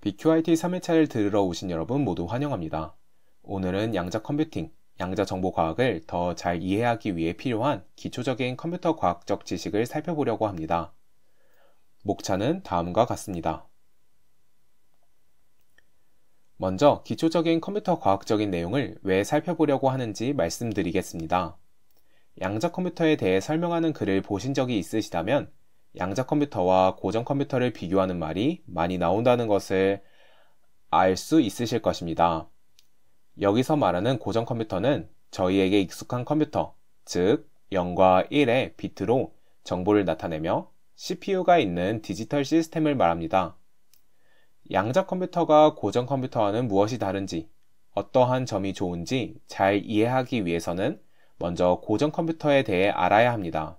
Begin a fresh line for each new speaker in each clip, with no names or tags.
BQIT 3회차를 들으러 오신 여러분 모두 환영합니다. 오늘은 양자 컴퓨팅, 양자 정보과학을 더 잘 이해하기 위해 필요한 기초적인 컴퓨터 과학적 지식을 살펴보려고 합니다. 목차는 다음과 같습니다. 먼저 기초적인 컴퓨터 과학적인 내용을 왜 살펴보려고 하는지 말씀드리겠습니다. 양자 컴퓨터에 대해 설명하는 글을 보신 적이 있으시다면 양자 컴퓨터와 고전 컴퓨터를 비교하는 말이 많이 나온다는 것을 알 수 있으실 것입니다. 여기서 말하는 고전 컴퓨터는 저희에게 익숙한 컴퓨터, 즉 0과 1의 비트로 정보를 나타내며 CPU가 있는 디지털 시스템을 말합니다. 양자 컴퓨터가 고전 컴퓨터와는 무엇이 다른지, 어떠한 점이 좋은지 잘 이해하기 위해서는 먼저 고전 컴퓨터에 대해 알아야 합니다.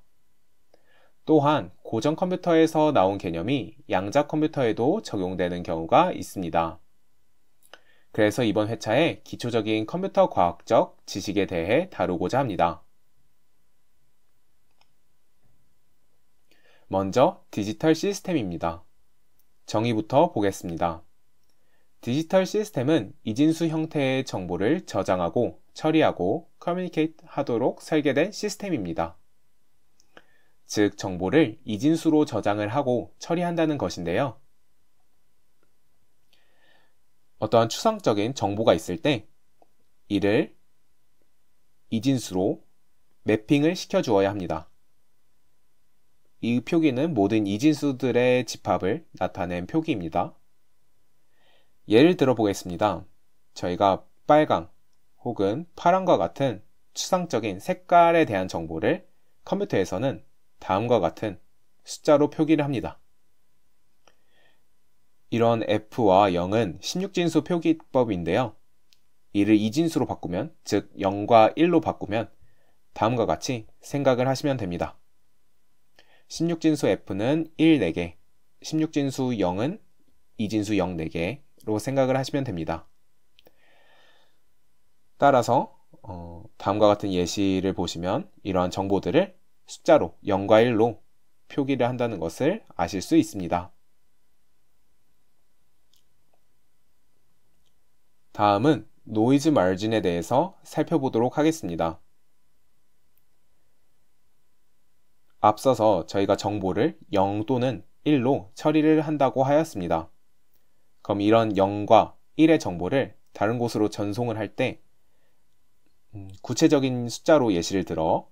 또한 고전 컴퓨터에서 나온 개념이 양자 컴퓨터에도 적용되는 경우가 있습니다. 그래서 이번 회차에 기초적인 컴퓨터 과학적 지식에 대해 다루고자 합니다. 먼저 디지털 시스템입니다. 정의부터 보겠습니다. 디지털 시스템은 이진수 형태의 정보를 저장하고 처리하고 커뮤니케이트 하도록 설계된 시스템입니다. 즉, 정보를 이진수로 저장을 하고 처리한다는 것인데요. 어떠한 추상적인 정보가 있을 때 이를 이진수로 매핑을 시켜주어야 합니다. 이 표기는 모든 이진수들의 집합을 나타낸 표기입니다. 예를 들어 보겠습니다. 저희가 빨강 혹은 파란과 같은 추상적인 색깔에 대한 정보를 컴퓨터에서는 다음과 같은 숫자로 표기를 합니다. 이런 F와 0은 16진수 표기법인데요. 이를 2진수로 바꾸면, 즉 0과 1로 바꾸면 다음과 같이 생각을 하시면 됩니다. 16진수 F는 1 4개, 16진수 0은 2진수 0 4개로 생각을 하시면 됩니다. 따라서 다음과 같은 예시를 보시면 이러한 정보들을 숫자로 0과 1로 표기를 한다는 것을 아실 수 있습니다. 다음은 노이즈 마진에 대해서 살펴보도록 하겠습니다. 앞서서 저희가 정보를 0 또는 1로 처리를 한다고 하였습니다. 그럼 이런 0과 1의 정보를 다른 곳으로 전송을 할 때 구체적인 숫자로 예시를 들어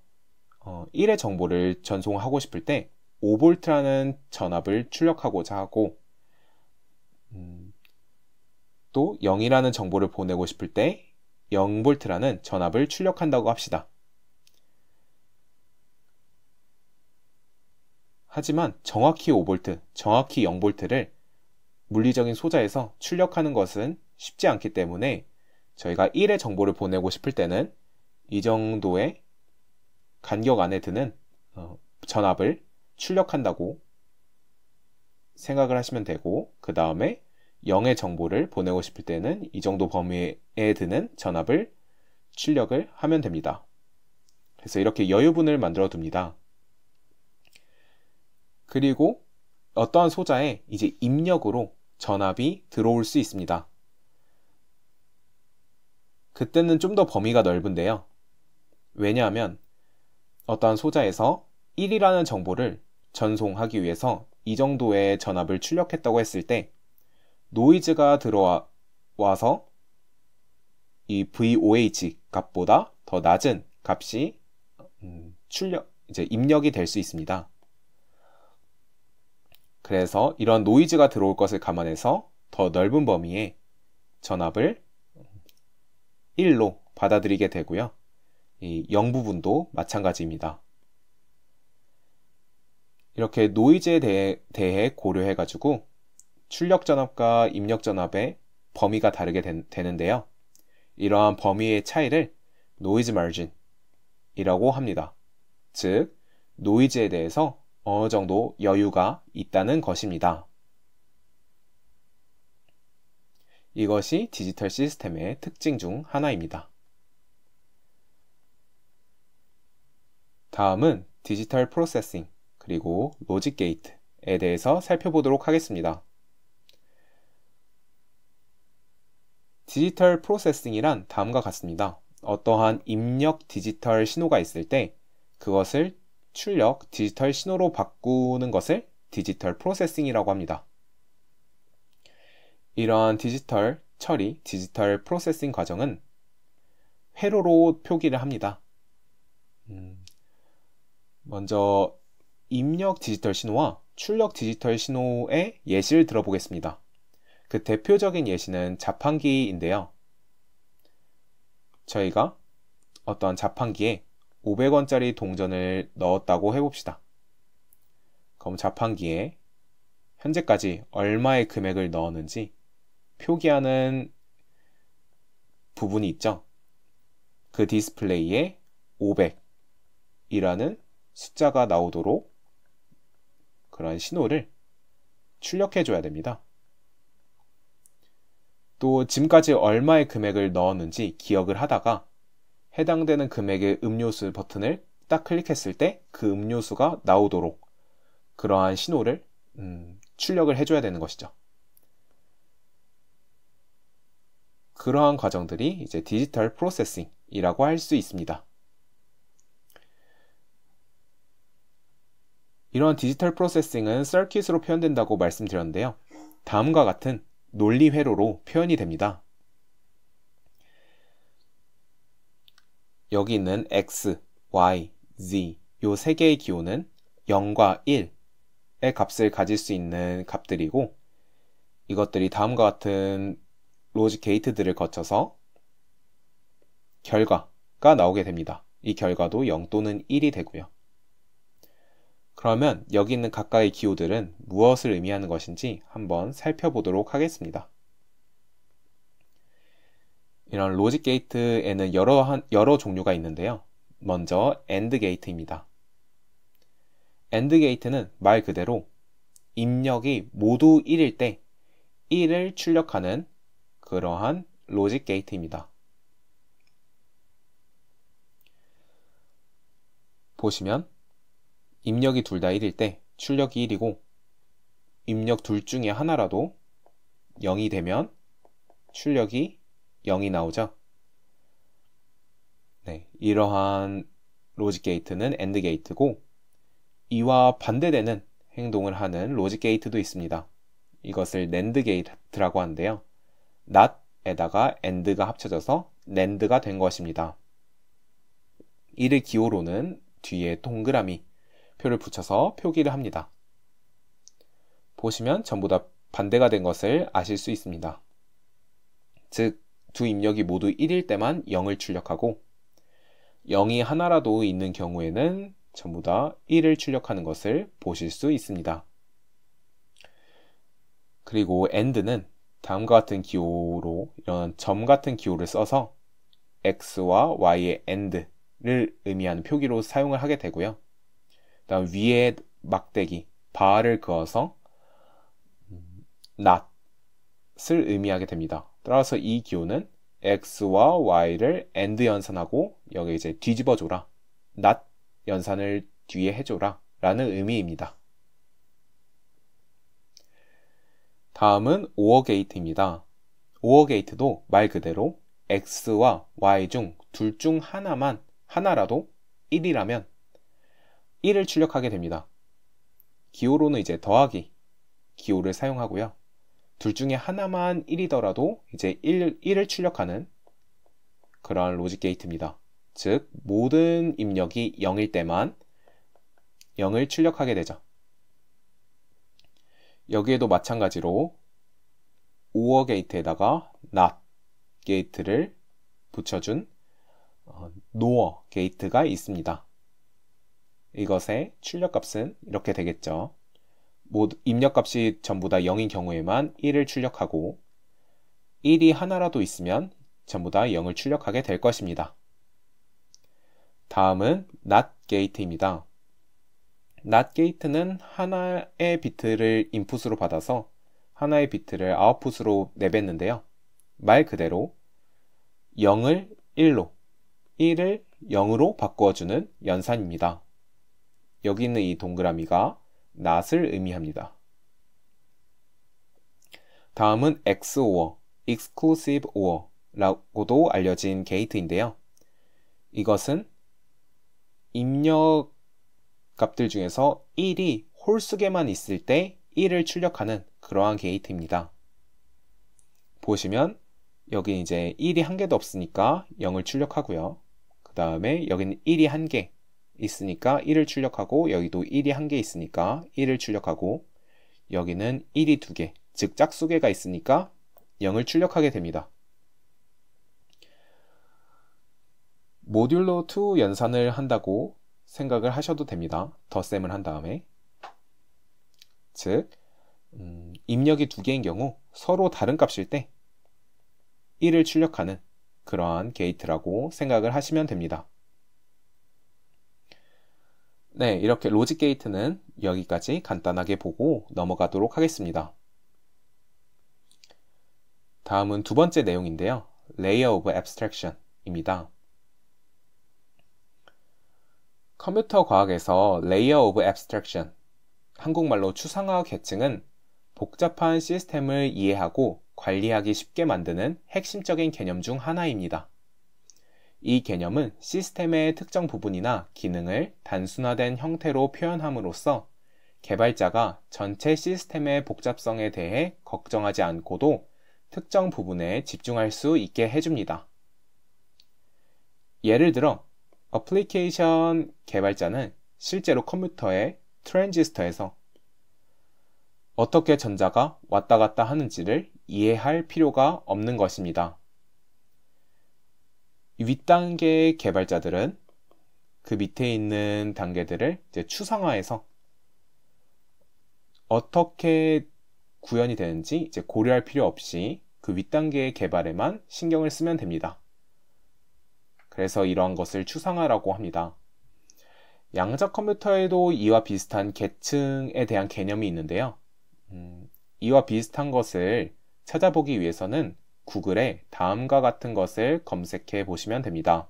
1의 정보를 전송하고 싶을 때 5V라는 전압을 출력하고자 하고 또 0이라는 정보를 보내고 싶을 때 0V라는 전압을 출력한다고 합시다. 하지만 정확히 5V, 정확히 0V를 물리적인 소자에서 출력하는 것은 쉽지 않기 때문에 저희가 1의 정보를 보내고 싶을 때는 이 정도의 간격 안에 드는 전압을 출력한다고 생각을 하시면 되고, 그 다음에 0의 정보를 보내고 싶을 때는 이 정도 범위에 드는 전압을 출력을 하면 됩니다. 그래서 이렇게 여유분을 만들어 둡니다. 그리고 어떠한 소자에 이제 입력으로 전압이 들어올 수 있습니다. 그때는 좀 더 범위가 넓은데요. 왜냐하면 어떠한 소자에서 1이라는 정보를 전송하기 위해서 이 정도의 전압을 출력했다고 했을 때 노이즈가 들어와서 이 VOH 값보다 더 낮은 값이 입력이 될 수 있습니다. 그래서 이런 노이즈가 들어올 것을 감안해서 더 넓은 범위의 전압을 1로 받아들이게 되고요. 이 0 부분도 마찬가지입니다. 이렇게 노이즈에 대해 고려해가지고 출력 전압과 입력 전압의 범위가 다르게 되는데요. 이러한 범위의 차이를 노이즈 마진이라고 합니다. 즉, 노이즈에 대해서 어느 정도 여유가 있다는 것입니다. 이것이 디지털 시스템의 특징 중 하나입니다. 다음은 디지털 프로세싱 그리고 로직 게이트에 대해서 살펴보도록 하겠습니다. 디지털 프로세싱이란 다음과 같습니다. 어떠한 입력 디지털 신호가 있을 때 그것을 출력 디지털 신호로 바꾸는 것을 디지털 프로세싱이라고 합니다. 이러한 디지털 처리, 디지털 프로세싱 과정은 회로로 표기를 합니다. 먼저 입력 디지털 신호와 출력 디지털 신호의 예시를 들어보겠습니다. 그 대표적인 예시는 자판기인데요. 저희가 어떠한 자판기에 500원짜리 동전을 넣었다고 해봅시다. 그럼 자판기에 현재까지 얼마의 금액을 넣었는지 표기하는 부분이 있죠. 그 디스플레이에 500이라는 숫자가 나오도록 그런 신호를 출력해 줘야 됩니다. 또 지금까지 얼마의 금액을 넣었는지 기억을 하다가 해당되는 금액의 음료수 버튼을 딱 클릭했을 때 그 음료수가 나오도록 그러한 신호를 출력을 해줘야 되는 것이죠. 그러한 과정들이 이제 디지털 프로세싱이라고 할 수 있습니다. 이러한 디지털 프로세싱은 서킷으로 표현된다고 말씀드렸는데요. 다음과 같은 논리 회로로 표현이 됩니다. 여기 있는 X, Y, Z 요 세 개의 기호는 0과 1의 값을 가질 수 있는 값들이고 이것들이 다음과 같은 로직 게이트들을 거쳐서 결과가 나오게 됩니다. 이 결과도 0 또는 1이 되고요. 그러면 여기 있는 각각의 기호들은 무엇을 의미하는 것인지 한번 살펴보도록 하겠습니다. 이런 로직 게이트에는 여러 종류가 있는데요. 먼저 AND 게이트입니다. AND 게이트는 말 그대로 입력이 모두 1일 때 1을 출력하는 그러한 로직 게이트입니다. 보시면 입력이 둘 다 1일 때 출력이 1이고 입력 둘 중에 하나라도 0이 되면 출력이 0이 나오죠. 네, 이러한 로직 게이트는 AND 게이트고 이와 반대되는 행동을 하는 로직 게이트도 있습니다. 이것을 NAND 게이트라고 하는데요. NOT에다가 AND가 합쳐져서 NAND가 된 것입니다. 이를 기호로는 뒤에 동그라미 표를 붙여서 표기를 합니다. 보시면 전부 다 반대가 된 것을 아실 수 있습니다. 즉, 두 입력이 모두 1일 때만 0을 출력하고 0이 하나라도 있는 경우에는 전부 다 1을 출력하는 것을 보실 수 있습니다. 그리고 AND는 다음과 같은 기호로 이런 점 같은 기호를 써서 X와 Y의 AND를 의미하는 표기로 사용을 하게 되고요. 다음 위에 막대기, 바를 그어서 not을 의미하게 됩니다. 따라서 이 기호는 X와 Y를 AND 연산하고 여기 이제 뒤집어줘라, not 연산을 뒤에 해줘라 라는 의미입니다. 다음은 OR 게이트입니다. OR 게이트도 말 그대로 X와 Y 중 둘 중 하나라도 1이라면 1을 출력하게 됩니다. 기호로는 이제 더하기 기호를 사용하고요. 둘 중에 하나만 1이더라도 이제 1을 출력하는 그러한 로직 게이트입니다. 즉, 모든 입력이 0일 때만 0을 출력하게 되죠. 여기에도 마찬가지로 OR 게이트에다가 NOT 게이트를 붙여준 NOR 게이트가 있습니다. 이것의 출력값은 이렇게 되겠죠. 입력값이 전부 다 0인 경우에만 1을 출력하고 1이 하나라도 있으면 전부 다 0을 출력하게 될 것입니다. 다음은 NOT 게이트입니다. NOT 게이트는 하나의 비트를 인풋으로 받아서 하나의 비트를 아웃풋으로 내뱉는데요. 말 그대로 0을 1로, 1을 0으로 바꾸어주는 연산입니다. 여기 있는 이 동그라미가 not을 의미합니다. 다음은 XOR, exclusive or 라고도 알려진 게이트인데요. 이것은 입력 값들 중에서 1이 홀수계만 있을 때 1을 출력하는 그러한 게이트입니다. 보시면 여기 이제 1이 한 개도 없으니까 0을 출력하고요. 그 다음에 여기는 1이 한 개 있으니까 1을 출력하고, 여기도 1이 한 개 있으니까 1을 출력하고, 여기는 1이 두 개, 즉 짝수계가 있으니까 0을 출력하게 됩니다. 모듈로 2 연산을 한다고 생각을 하셔도 됩니다. 덧셈을 한 다음에. 즉 입력이 두 개인 경우 서로 다른 값일 때 1을 출력하는 그러한 게이트라고 생각을 하시면 됩니다. 네, 이렇게 로직 게이트는 여기까지 간단하게 보고 넘어가도록 하겠습니다. 다음은 두 번째 내용인데요. Layer of Abstraction입니다. 컴퓨터 과학에서 Layer of Abstraction, 한국말로 추상화 계층은 복잡한 시스템을 이해하고 관리하기 쉽게 만드는 핵심적인 개념 중 하나입니다. 이 개념은 시스템의 특정 부분이나 기능을 단순화된 형태로 표현함으로써 개발자가 전체 시스템의 복잡성에 대해 걱정하지 않고도 특정 부분에 집중할 수 있게 해줍니다. 예를 들어, 어플리케이션 개발자는 실제로 컴퓨터의 트랜지스터에서 어떻게 전자가 왔다 갔다 하는지를 이해할 필요가 없는 것입니다. 윗단계 개발자들은 그 밑에 있는 단계들을 이제 추상화해서 어떻게 구현이 되는지 이제 고려할 필요 없이 그 윗단계의 개발에만 신경을 쓰면 됩니다. 그래서 이러한 것을 추상화라고 합니다. 양자 컴퓨터에도 이와 비슷한 계층에 대한 개념이 있는데요. 이와 비슷한 것을 찾아보기 위해서는 구글에 다음과 같은 것을 검색해 보시면 됩니다.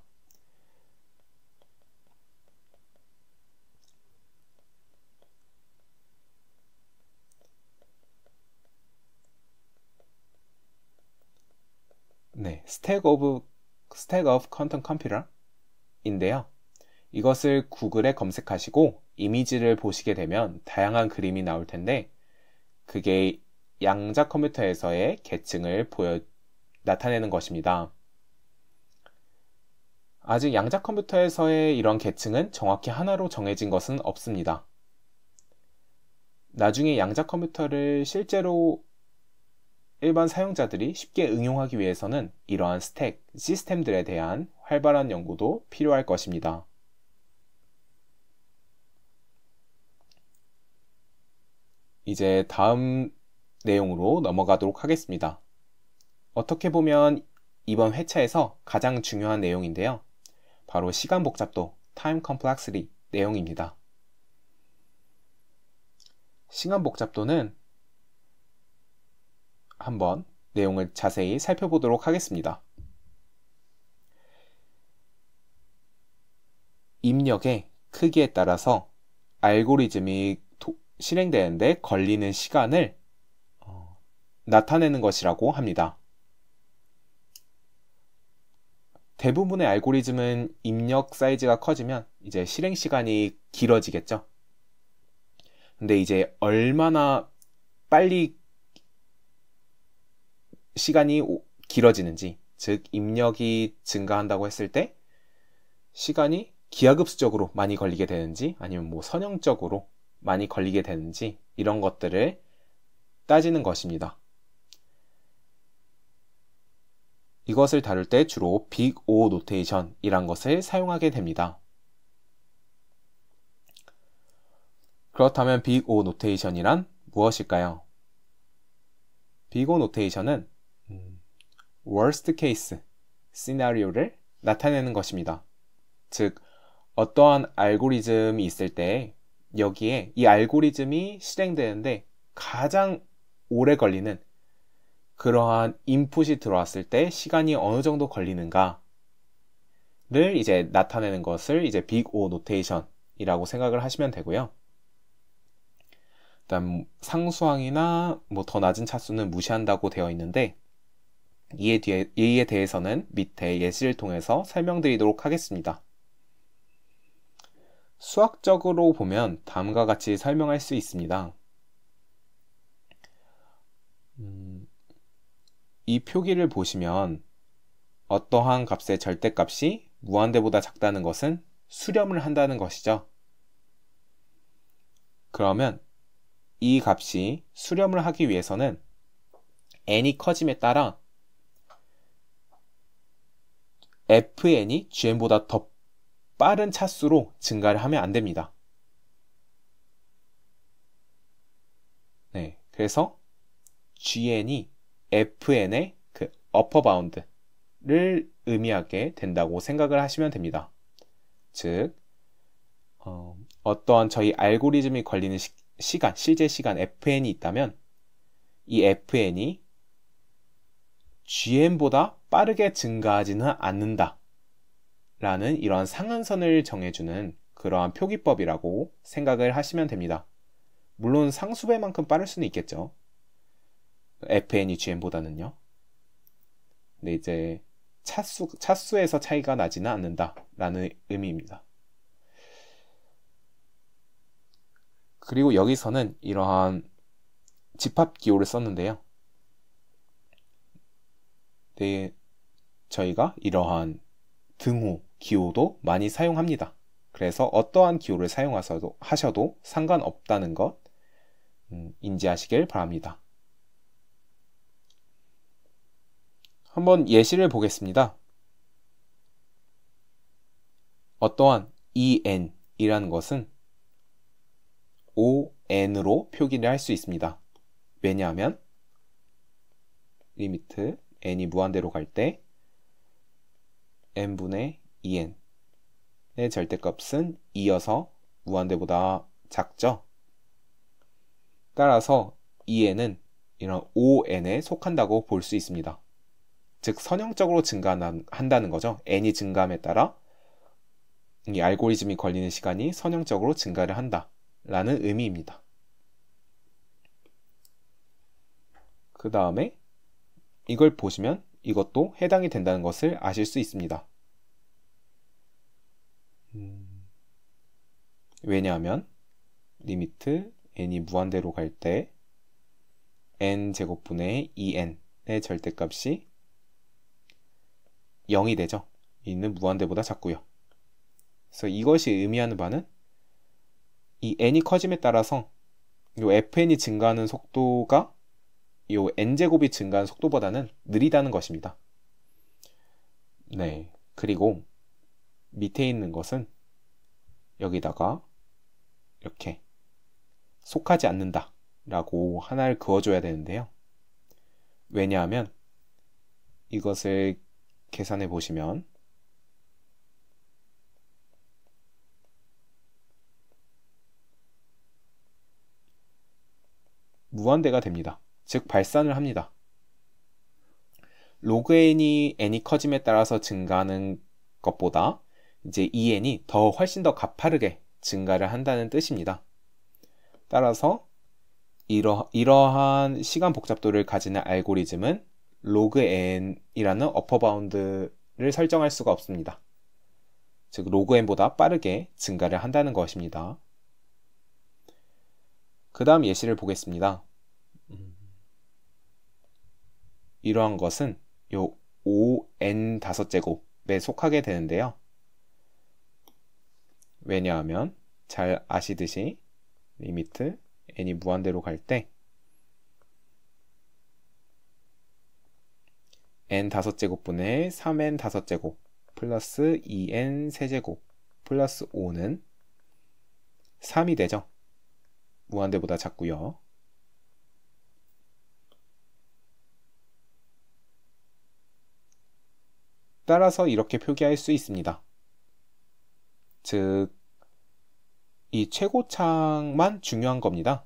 네, Stack of Quantum Computer 인데요. 이것을 구글에 검색하시고 이미지를 보시게 되면 다양한 그림이 나올 텐데, 그게 양자 컴퓨터에서의 계층을 나타내는 것입니다. 아직 양자 컴퓨터에서의 이런 계층은 정확히 하나로 정해진 것은 없습니다. 나중에 양자 컴퓨터를 실제로 일반 사용자들이 쉽게 응용하기 위해서는 이러한 스택, 시스템들에 대한 활발한 연구도 필요할 것입니다. 이제 다음 내용으로 넘어가도록 하겠습니다. 어떻게 보면 이번 회차에서 가장 중요한 내용인데요. 바로 시간 복잡도, time complexity 내용입니다. 시간 복잡도는 한번 내용을 자세히 살펴보도록 하겠습니다. 입력의 크기에 따라서 알고리즘이 실행되는데 걸리는 시간을 나타내는 것이라고 합니다. 대부분의 알고리즘은 입력 사이즈가 커지면 이제 실행 시간이 길어지겠죠. 근데 이제 얼마나 빨리 시간이 길어지는지, 즉 입력이 증가한다고 했을 때 시간이 기하급수적으로 많이 걸리게 되는지 아니면 뭐 선형적으로 많이 걸리게 되는지, 이런 것들을 따지는 것입니다. 이것을 다룰 때 주로 빅 O 노테이션이란 것을 사용하게 됩니다. 그렇다면 빅 O 노테이션이란 무엇일까요? 빅 O 노테이션은 worst case 시나리오를 나타내는 것입니다. 즉, 어떠한 알고리즘이 있을 때 여기에 이 알고리즘이 실행되는데 가장 오래 걸리는 그러한 인풋이 들어왔을 때 시간이 어느 정도 걸리는가를 이제 나타내는 것을 이제 빅 O 노테이션이라고 생각을 하시면 되고요. 일단 상수항이나 뭐 더 낮은 차수는 무시한다고 되어 있는데, 이에 대해서는 밑에 예시를 통해서 설명드리도록 하겠습니다. 수학적으로 보면 다음과 같이 설명할 수 있습니다. 이 표기를 보시면 어떠한 값의 절대값이 무한대보다 작다는 것은 수렴을 한다는 것이죠. 그러면 이 값이 수렴을 하기 위해서는 n이 커짐에 따라 fn이 gn보다 더 빠른 차수로 증가를 하면 안 됩니다. 네, 그래서 gn이 fn의 그 upper bound를 의미하게 된다고 생각을 하시면 됩니다. 즉, 어떠한 저희 알고리즘이 걸리는 시간, 실제 시간 fn이 있다면 이 fn이 gn보다 빠르게 증가하지는 않는다 라는 이러한 상한선을 정해주는 그러한 표기법이라고 생각을 하시면 됩니다. 물론 상수배만큼 빠를 수는 있겠죠. fn이 gn보다는요. 근데 이제 차수에서 차이가 나지는 않는다 라는 의미입니다. 그리고 여기서는 이러한 집합기호를 썼는데요. 네, 저희가 이러한 등호, 기호도 많이 사용합니다. 그래서 어떠한 기호를 사용하셔도 상관없다는 것 인지하시길 바랍니다. 한번 예시를 보겠습니다. 어떠한 en이라는 것은 on으로 표기를 할 수 있습니다. 왜냐하면 리미트 n이 무한대로 갈 때 n분의 2n의 절대값은 2여서 무한대보다 작죠. 따라서 2n은 이런 5n에 속한다고 볼 수 있습니다. 즉 선형적으로 증가한다는 거죠. n이 증가함에 따라 이 알고리즘이 걸리는 시간이 선형적으로 증가를 한다라는 의미입니다. 그 다음에 이걸 보시면 이것도 해당이 된다는 것을 아실 수 있습니다. 왜냐하면 리미트 n이 무한대로 갈 때 n제곱분의 2n의 절대값이 0이 되죠. 이는 무한대보다 작고요. 그래서 이것이 의미하는 바는 이 n이 커짐에 따라서 이 fn이 증가하는 속도가 이 n제곱이 증가하는 속도보다는 느리다는 것입니다. 네, 그리고 밑에 있는 것은 여기다가 이렇게 속하지 않는다 라고 하나를 그어줘야 되는데요. 왜냐하면 이것을 계산해 보시면 무한대가 됩니다. 즉 발산을 합니다. 로그 n이 커짐에 따라서 증가하는 것보다 이제 2n이 훨씬 더 가파르게 증가를 한다는 뜻입니다. 따라서 이러한 시간 복잡도를 가지는 알고리즘은 로그 n이라는 어퍼 바운드를 설정할 수가 없습니다. 즉 로그 n보다 빠르게 증가를 한다는 것입니다. 그 다음 예시를 보겠습니다. 이러한 것은 요 5n5제곱에 속하게 되는데요. 왜냐하면 잘 아시듯이 리미트 n이 무한대로 갈 때 n5제곱분의 3n5제곱 플러스 2n 세제곱 플러스 5는 3이 되죠. 무한대보다 작고요. 따라서 이렇게 표기할 수 있습니다. 즉, 이 최고차만 중요한 겁니다.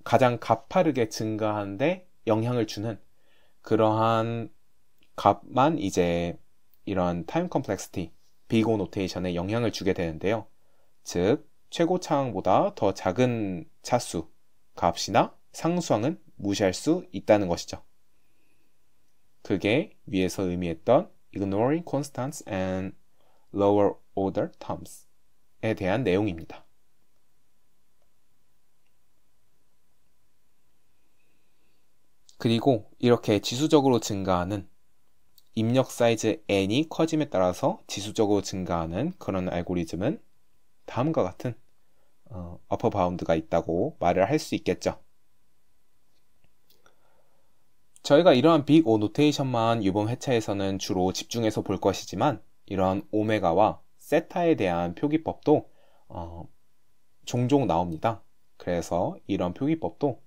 가장 가파르게 증가하는데 영향을 주는 그러한 값만 이제 이런 타임 컴플렉시티, 비고 노테이션에 영향을 주게 되는데요. 즉, 최고차항보다 더 작은 차수, 값이나 상수항은 무시할 수 있다는 것이죠. 그게 위에서 의미했던 ignoring constants and lower order terms에 대한 내용입니다. 그리고 이렇게 지수적으로 증가하는 입력 사이즈 n이 커짐에 따라서 지수적으로 증가하는 그런 알고리즘은 다음과 같은 어퍼 바운드가 있다고 말을 할 수 있겠죠. 저희가 이러한 빅 O 노테이션만 이번 회차에서는 주로 집중해서 볼 것이지만 이러한 오메가와 세타에 대한 표기법도 종종 나옵니다. 그래서 이런 표기법도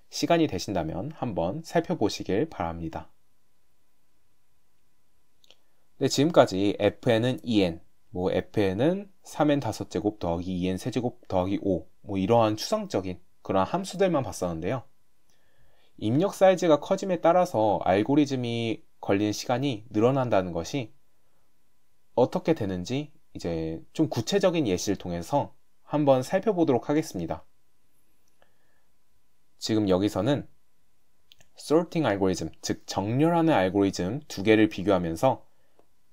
시간이 되신다면 한번 살펴보시길 바랍니다. 네, 지금까지 fn은 2n, fn은 3n 5제곱 더하기 2n 세제곱 더하기 5, 이러한 추상적인 그런 함수들만 봤었는데요. 입력 사이즈가 커짐에 따라서 알고리즘이 걸리는 시간이 늘어난다는 것이 어떻게 되는지 이제 좀 구체적인 예시를 통해서 한번 살펴보도록 하겠습니다. 지금 여기서는 sorting 알고리즘, 즉 정렬하는 알고리즘 두 개를 비교하면서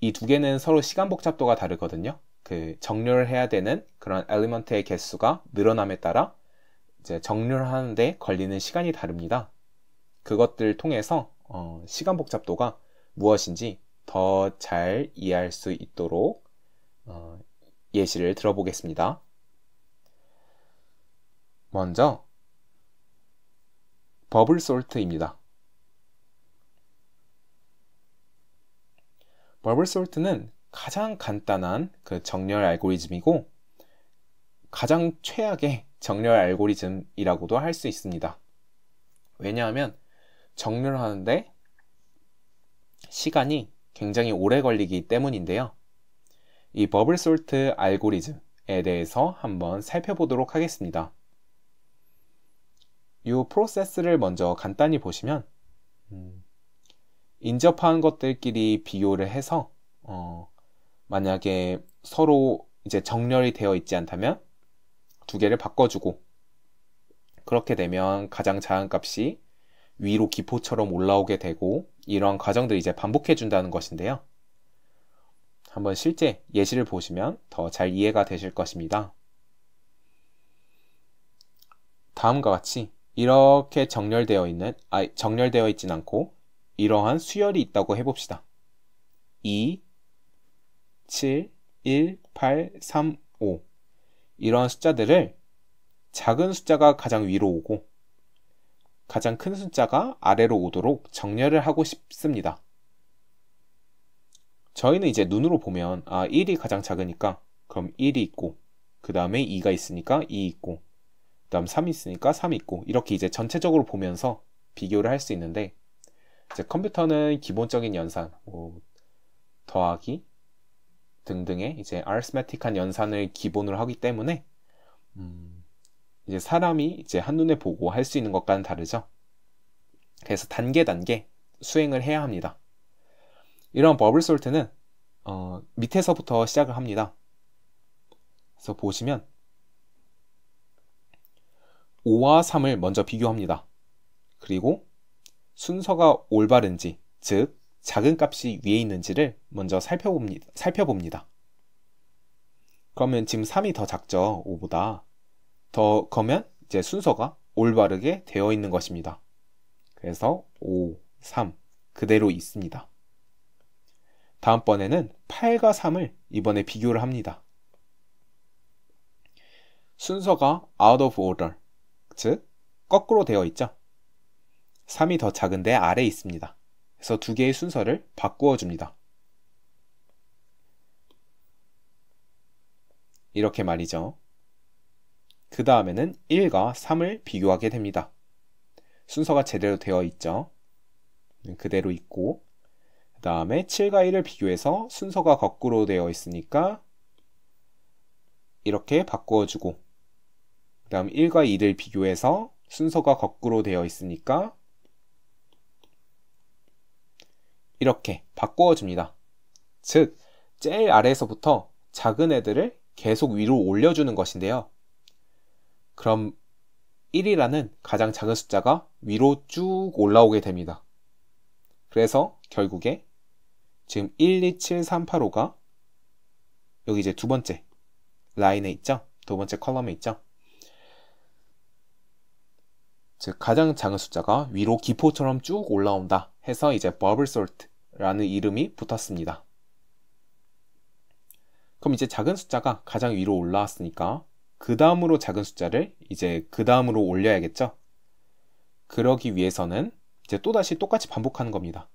이 두 개는 서로 시간 복잡도가 다르거든요. 그 정렬을 해야 되는 그런 엘리먼트의 개수가 늘어남에 따라 이제 정렬하는데 걸리는 시간이 다릅니다. 그것들을 통해서 시간 복잡도가 무엇인지 더 잘 이해할 수 있도록 예시를 들어보겠습니다. 먼저 버블 솔트입니다. 버블 솔트는 가장 간단한 그 정렬 알고리즘이고 가장 최악의 정렬 알고리즘이라고도 할 수 있습니다. 왜냐하면 정렬하는데 시간이 굉장히 오래 걸리기 때문인데요. 이 버블 솔트 알고리즘에 대해서 한번 살펴보도록 하겠습니다. 이 프로세스를 먼저 간단히 보시면 인접한 것들끼리 비교를 해서 만약에 서로 이제 정렬이 되어 있지 않다면 두 개를 바꿔주고 그렇게 되면 가장 작은 값이 위로 기포처럼 올라오게 되고 이런 과정들을 이제 반복해 준다는 것인데요. 한번 실제 예시를 보시면 더 잘 이해가 되실 것입니다. 다음과 같이 이렇게 정렬되어 있진 않고 이러한 수열이 있다고 해봅시다. 2, 7, 1, 8, 3, 5 이러한 숫자들을 작은 숫자가 가장 위로 오고 가장 큰 숫자가 아래로 오도록 정렬을 하고 싶습니다. 저희는 이제 눈으로 보면 1이 가장 작으니까 그럼 1이 있고 그 다음에 2가 있으니까 2 있고 그 다음 3이 있으니까 3이 있고 이렇게 이제 전체적으로 보면서 비교를 할 수 있는데 이제 컴퓨터는 기본적인 연산, 더하기 등등의 이제 arithmetic한 연산을 기본으로 하기 때문에 이제 사람이 이제 한눈에 보고 할 수 있는 것과는 다르죠. 그래서 단계 수행을 해야 합니다. 이런 버블 솔트는 밑에서부터 시작을 합니다. 그래서 보시면 5와 3을 먼저 비교합니다. 그리고 순서가 올바른지, 즉 작은 값이 위에 있는지를 먼저 살펴봅니다. 그러면 지금 3이 더 작죠, 5보다. 그러면 이제 순서가 올바르게 되어 있는 것입니다. 그래서 5, 3 그대로 있습니다. 다음번에는 8과 3을 이번에 비교를 합니다. 순서가 out of order, 즉 거꾸로 되어 있죠. 3이 더 작은데 아래에 있습니다. 그래서 두 개의 순서를 바꾸어 줍니다. 이렇게 말이죠. 그 다음에는 1과 3을 비교하게 됩니다. 순서가 제대로 되어 있죠. 그대로 있고 그 다음에 7과 1을 비교해서 순서가 거꾸로 되어 있으니까 이렇게 바꾸어주고 그 다음 1과 2를 비교해서 순서가 거꾸로 되어 있으니까 이렇게 바꾸어줍니다. 즉 제일 아래에서부터 작은 애들을 계속 위로 올려주는 것인데요. 그럼 1이라는 가장 작은 숫자가 위로 쭉 올라오게 됩니다. 그래서 결국에 지금 127385가 여기 이제 두 번째 라인에 있죠? 두 번째 컬럼에 있죠? 즉 가장 작은 숫자가 위로 기포처럼 쭉 올라온다 해서 이제 버블 솔트라는 이름이 붙었습니다. 그럼 이제 작은 숫자가 가장 위로 올라왔으니까 그 다음으로 작은 숫자를 이제 그 다음으로 올려야겠죠? 그러기 위해서는 이제 또다시 똑같이 반복하는 겁니다.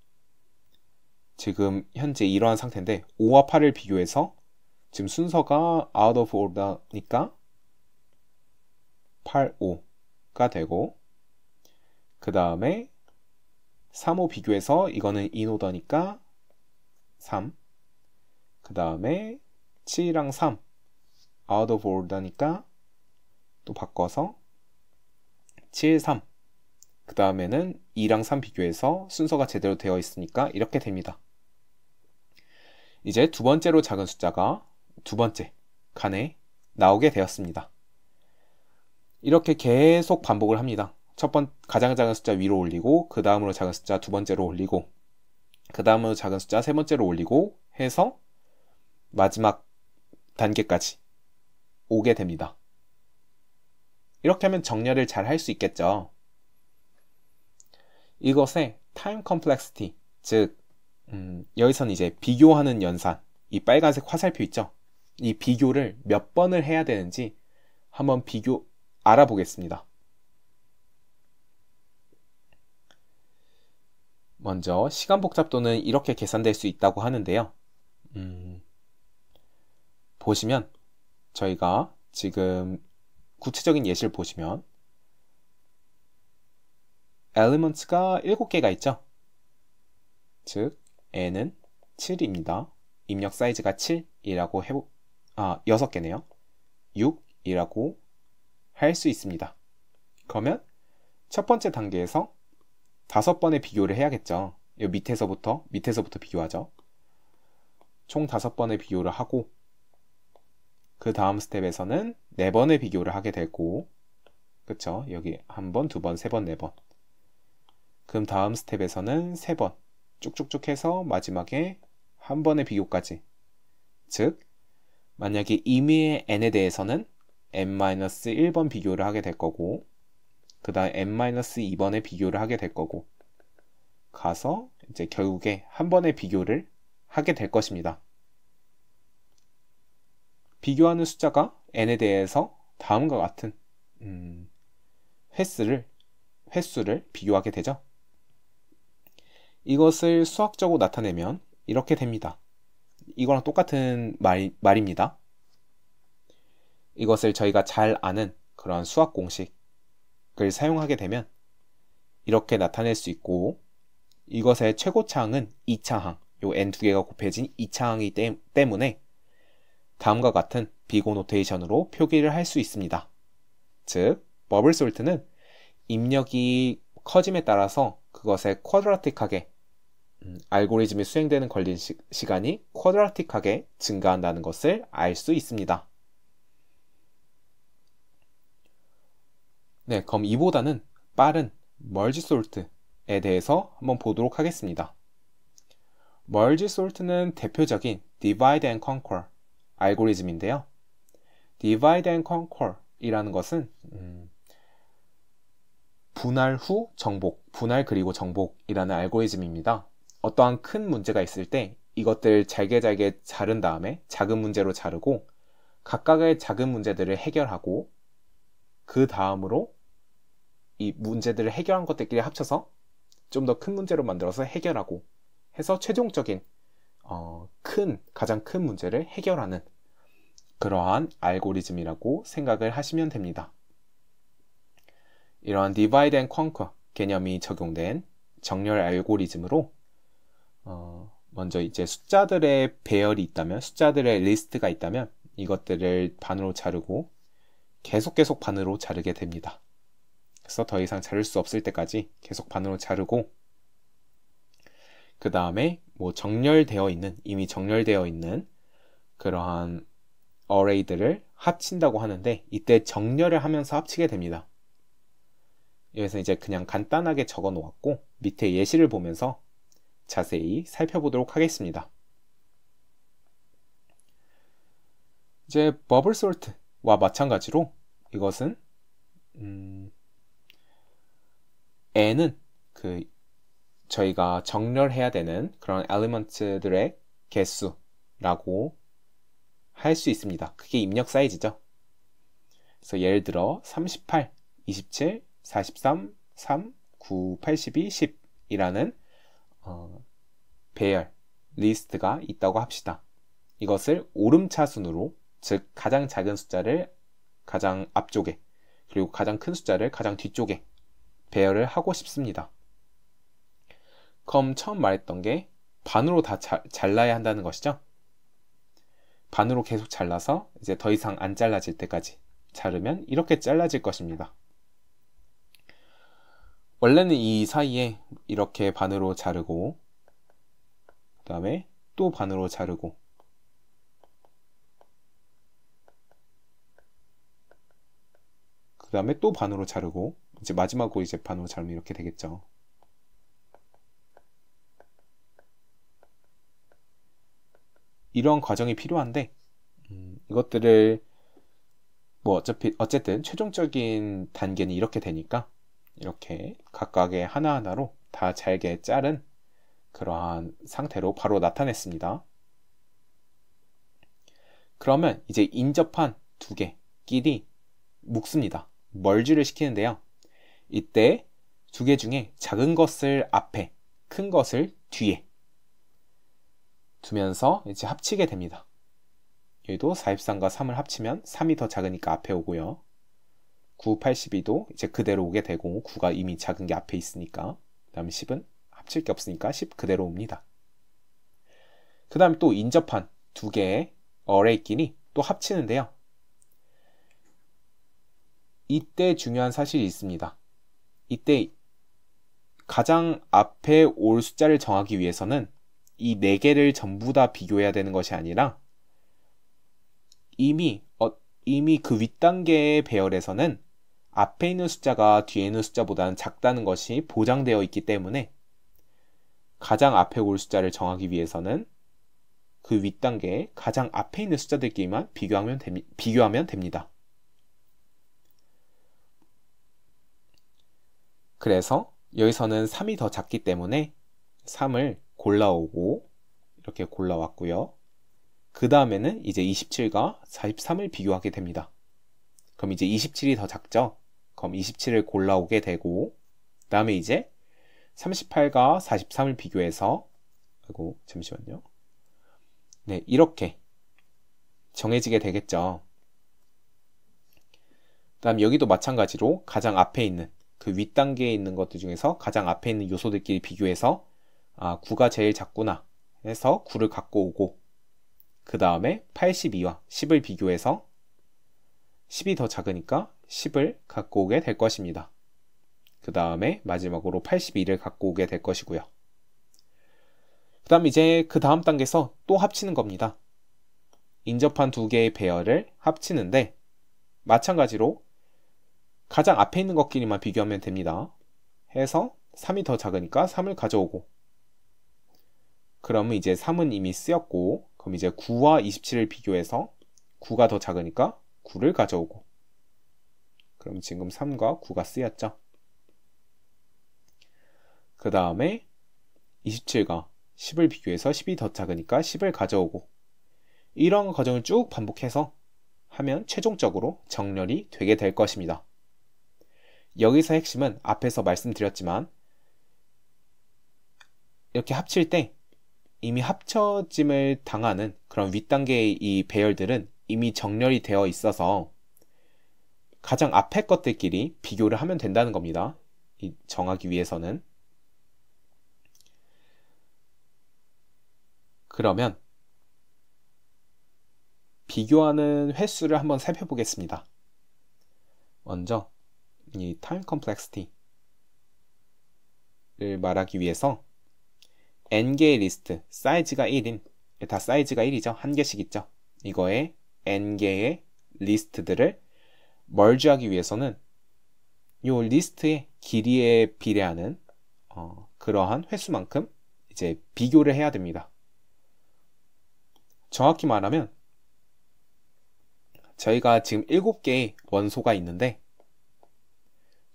지금 현재 이러한 상태인데 5와 8을 비교해서 지금 순서가 out of order니까 8, 5가 되고 그 다음에 3, 5 비교해서 이거는 in order니까 3 그 다음에 7이랑 3 out of order니까 또 바꿔서 7, 3 그 다음에는 2랑 3 비교해서 순서가 제대로 되어 있으니까 이렇게 됩니다. 이제 두 번째로 작은 숫자가 두 번째 칸에 나오게 되었습니다. 이렇게 계속 반복을 합니다. 가장 작은 숫자 위로 올리고 그 다음으로 작은 숫자 두 번째로 올리고 그 다음으로 작은 숫자 세 번째로 올리고 해서 마지막 단계까지 오게 됩니다. 이렇게 하면 정렬을 잘 할 수 있겠죠. 이것의 time complexity, 즉 여기서는 이제 비교하는 연산, 이 빨간색 화살표 있죠? 이 비교를 몇 번을 해야 되는지 한번 알아보겠습니다. 먼저 시간 복잡도는 이렇게 계산될 수 있다고 하는데요. 보시면 저희가 지금 구체적인 예시를 보시면 elements가 7개가 있죠. 즉 n은 7입니다. 입력 사이즈가 7이라고 6개네요. 6이라고 할 수 있습니다. 그러면 첫 번째 단계에서 5번의 비교를 해야겠죠. 이 밑에서부터 비교하죠. 총 5번의 비교를 하고 그 다음 스텝에서는 4번의 비교를 하게 되고 그쵸? 여기 1번, 2번, 3번, 4번 그럼 다음 스텝에서는 3번 쭉쭉쭉 해서 마지막에 한 번의 비교까지 즉 만약에 임의의 n에 대해서는 n-1번 비교를 하게 될 거고 그 다음 n-2번의 비교를 하게 될 거고 가서 이제 결국에 한 번의 비교를 하게 될 것입니다. 비교하는 숫자가 n에 대해서 다음과 같은 횟수를 비교하게 되죠. 이것을 수학적으로 나타내면 이렇게 됩니다. 이거랑 똑같은 말입니다. 이것을 저희가 잘 아는 그런 수학 공식을 사용하게 되면 이렇게 나타낼 수 있고 이것의 최고차항은 2차항, 요 n 두 개가 곱해진 2차항이기 때문에 다음과 같은 비고 노테이션으로 표기를 할 수 있습니다. 즉, 버블 솔트는 입력이 커짐에 따라서 그것의 쿼드라틱하게 알고리즘이 수행되는 걸린 시간이 쿼드라틱하게 증가한다는 것을 알 수 있습니다. 네, 그럼 이보다는 빠른 멀지 솔트에 대해서 한번 보도록 하겠습니다. 멀지 솔트는 대표적인 divide and conquer 알고리즘인데요. divide and conquer 이라는 것은 분할 후 정복, 분할 그리고 정복이라는 알고리즘입니다. 어떠한 큰 문제가 있을 때 이것들 잘게 자른 다음에 작은 문제로 자르고 각각의 작은 문제들을 해결하고 그 다음으로 이 문제들을 해결한 것들끼리 합쳐서 좀 더 큰 문제로 만들어서 해결하고 해서 최종적인 가장 큰 문제를 해결하는 그러한 알고리즘이라고 생각을 하시면 됩니다. 이러한 divide and conquer 개념이 적용된 정렬 알고리즘으로 먼저 이제 숫자들의 배열이 있다면, 숫자들의 리스트가 있다면 이것들을 반으로 자르고 계속 반으로 자르게 됩니다. 그래서 더 이상 자를 수 없을 때까지 계속 반으로 자르고 그 다음에 뭐 이미 정렬되어 있는 그러한 어레이들을 합친다고 하는데 이때 정렬을 하면서 합치게 됩니다. 여기서 이제 그냥 간단하게 적어 놓았고 밑에 예시를 보면서 자세히 살펴보도록 하겠습니다. 이제 버블 솔트와 마찬가지로 이것은 n은 저희가 정렬해야 되는 그런 엘리먼트들의 개수라고 할 수 있습니다. 그게 입력 사이즈죠. 그래서 예를 들어 38, 27, 43, 3, 9, 82, 10 이라는 배열, 리스트가 있다고 합시다. 이것을 오름차순으로, 즉 가장 작은 숫자를 가장 앞쪽에, 그리고 가장 큰 숫자를 가장 뒤쪽에 배열을 하고 싶습니다. 그럼 처음 말했던 게 반으로 다 잘라야 한다는 것이죠. 반으로 계속 잘라서 이제 더 이상 안 잘라질 때까지 자르면 이렇게 잘라질 것입니다. 원래는 이 사이에 이렇게 반으로 자르고 그 다음에 또 반으로 자르고 그 다음에 또 반으로 자르고 이제 마지막으로 이제 반으로 자르면 이렇게 되겠죠. 이런 과정이 필요한데 이것들을 어쨌든 최종적인 단계는 이렇게 되니까 이렇게 각각의 하나하나로 다 잘게 자른 그러한 상태로 바로 나타냈습니다. 그러면 이제 인접한 두 개끼리 묶습니다. 멀지를 시키는데요. 이때 두 개 중에 작은 것을 앞에, 큰 것을 뒤에 두면서 이제 합치게 됩니다. 여기도 43과 3을 합치면 3이 더 작으니까 앞에 오고요. 9, 82도 이제 그대로 오게 되고 9가 이미 작은 게 앞에 있으니까 그 다음에 10은 합칠 게 없으니까 10 그대로 옵니다. 그 다음에 또 인접한 두 개의 어레이끼리 또 합치는데요. 이때 중요한 사실이 있습니다. 이때 가장 앞에 올 숫자를 정하기 위해서는 이 4개를 전부 다 비교해야 되는 것이 아니라 이미 그 윗단계의 배열에서는 앞에 있는 숫자가 뒤에 있는 숫자보다는 작다는 것이 보장되어 있기 때문에 가장 앞에 올 숫자를 정하기 위해서는 그 윗단계의 가장 앞에 있는 숫자들끼리만 비교하면 됩니다. 그래서 여기서는 3이 더 작기 때문에 3을 골라오고 이렇게 골라왔고요. 그 다음에는 이제 27과 43을 비교하게 됩니다. 그럼 이제 27이 더 작죠? 그럼 27을 골라오게 되고 그 다음에 이제 38과 43을 비교해서 잠시만요. 네, 이렇게 정해지게 되겠죠. 그 다음 여기도 마찬가지로 가장 앞에 있는 그 윗단계에 있는 것들 중에서 가장 앞에 있는 요소들끼리 비교해서 9가 제일 작구나 해서 9를 갖고 오고 그 다음에 82와 10을 비교해서 10이 더 작으니까 10을 갖고 오게 될 것입니다. 그 다음에 마지막으로 82를 갖고 오게 될 것이고요. 그 다음 이제 그 다음 단계에서 또 합치는 겁니다. 인접한 두 개의 배열을 합치는데 마찬가지로 가장 앞에 있는 것끼리만 비교하면 됩니다. 해서 3이 더 작으니까 3을 가져오고 그러면 이제 3은 이미 쓰였고 그럼 이제 9와 27을 비교해서 9가 더 작으니까 9를 가져오고 그럼 지금 3과 9가 쓰였죠. 그 다음에 27과 10을 비교해서 10이 더 작으니까 10을 가져오고 이런 과정을 쭉 반복해서 하면 최종적으로 정렬이 되게 될 것입니다. 여기서 핵심은 앞에서 말씀드렸지만 이렇게 합칠 때 이미 합쳐짐을 당하는 그런 윗단계의 이 배열들은 이미 정렬이 되어 있어서 가장 앞에 것들끼리 비교를 하면 된다는 겁니다. 정하기 위해서는. 그러면 비교하는 횟수를 한번 살펴보겠습니다. 먼저 이 time complexity를 말하기 위해서 n개의 리스트, 사이즈가 1인, 다 사이즈가 1이죠. 한 개씩 있죠. 이거에 n개의 리스트들을 merge하기 위해서는 이 리스트의 길이에 비례하는 그러한 횟수만큼 이제 비교를 해야 됩니다. 정확히 말하면 저희가 지금 7개의 원소가 있는데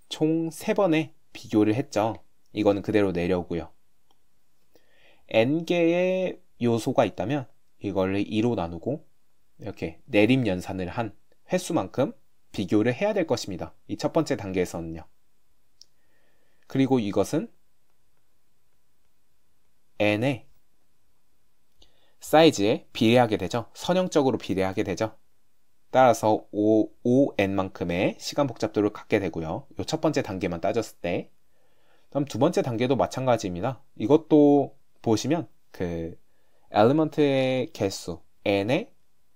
총 3번의 비교를 했죠. 이거는 그대로 내려오고요. n개의 요소가 있다면 이걸 2로 나누고 이렇게 내림 연산을 한 횟수만큼 비교를 해야 될 것입니다. 이 첫 번째 단계에서는요. 그리고 이것은 n의 사이즈에 비례하게 되죠. 선형적으로 비례하게 되죠. 따라서 5n만큼의 시간 복잡도를 갖게 되고요. 이 첫 번째 단계만 따졌을 때. 다음 두 번째 단계도 마찬가지입니다. 이것도 보시면 그 엘리먼트의 개수 n에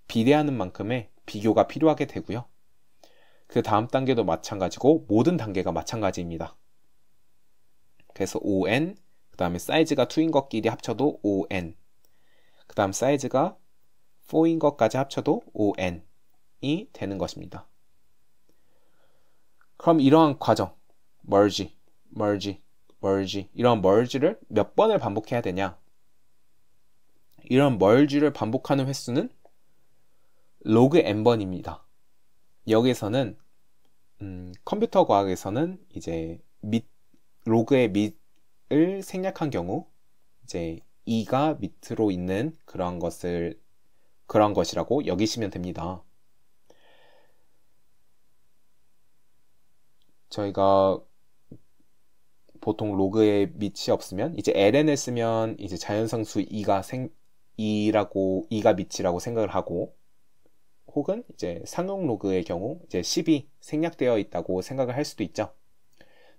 비례하는 만큼의 비교가 필요하게 되고요. 그 다음 단계도 마찬가지고 모든 단계가 마찬가지입니다. 그래서 5n, 그 다음에 사이즈가 2인 것끼리 합쳐도 5n, 그 다음 사이즈가 4인 것까지 합쳐도 5n이 되는 것입니다. 그럼 이러한 과정, merge, 이런 merge를 몇 번을 반복해야 되냐? 이런 merge를 반복하는 횟수는 log n번입니다. 여기서는 컴퓨터 과학에서는 이제 로그의 밑을 생략한 경우 이제 2가 밑으로 있는 그런 것이라고 여기시면 됩니다. 저희가 보통 로그의 밑이 없으면 이제 ln을 쓰면 이제 자연상수 2가 밑이라고 생각을 하고, 혹은 이제 상용 로그의 경우 이제 10이 생략되어 있다고 생각을 할 수도 있죠.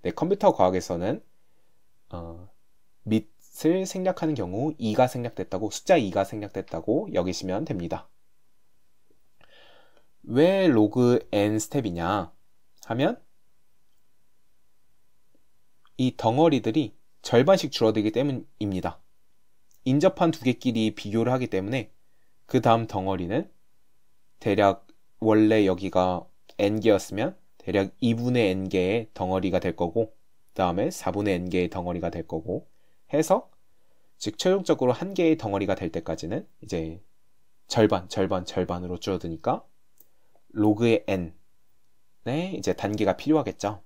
네, 컴퓨터 과학에서는 밑을 생략하는 경우 2가 생략됐다고, 숫자 2가 생략됐다고 여기시면 됩니다. 왜 로그 n 스텝이냐 하면 이 덩어리들이 절반씩 줄어들기 때문입니다. 인접한 두 개끼리 비교를 하기 때문에 그 다음 덩어리는 대략 원래 여기가 n개였으면 대략 2분의 n개의 덩어리가 될 거고, 그 다음에 4분의 n개의 덩어리가 될 거고 해서, 즉 최종적으로 한 개의 덩어리가 될 때까지는 이제 절반으로 줄어드니까 로그의 n의 이제 단계가 필요하겠죠.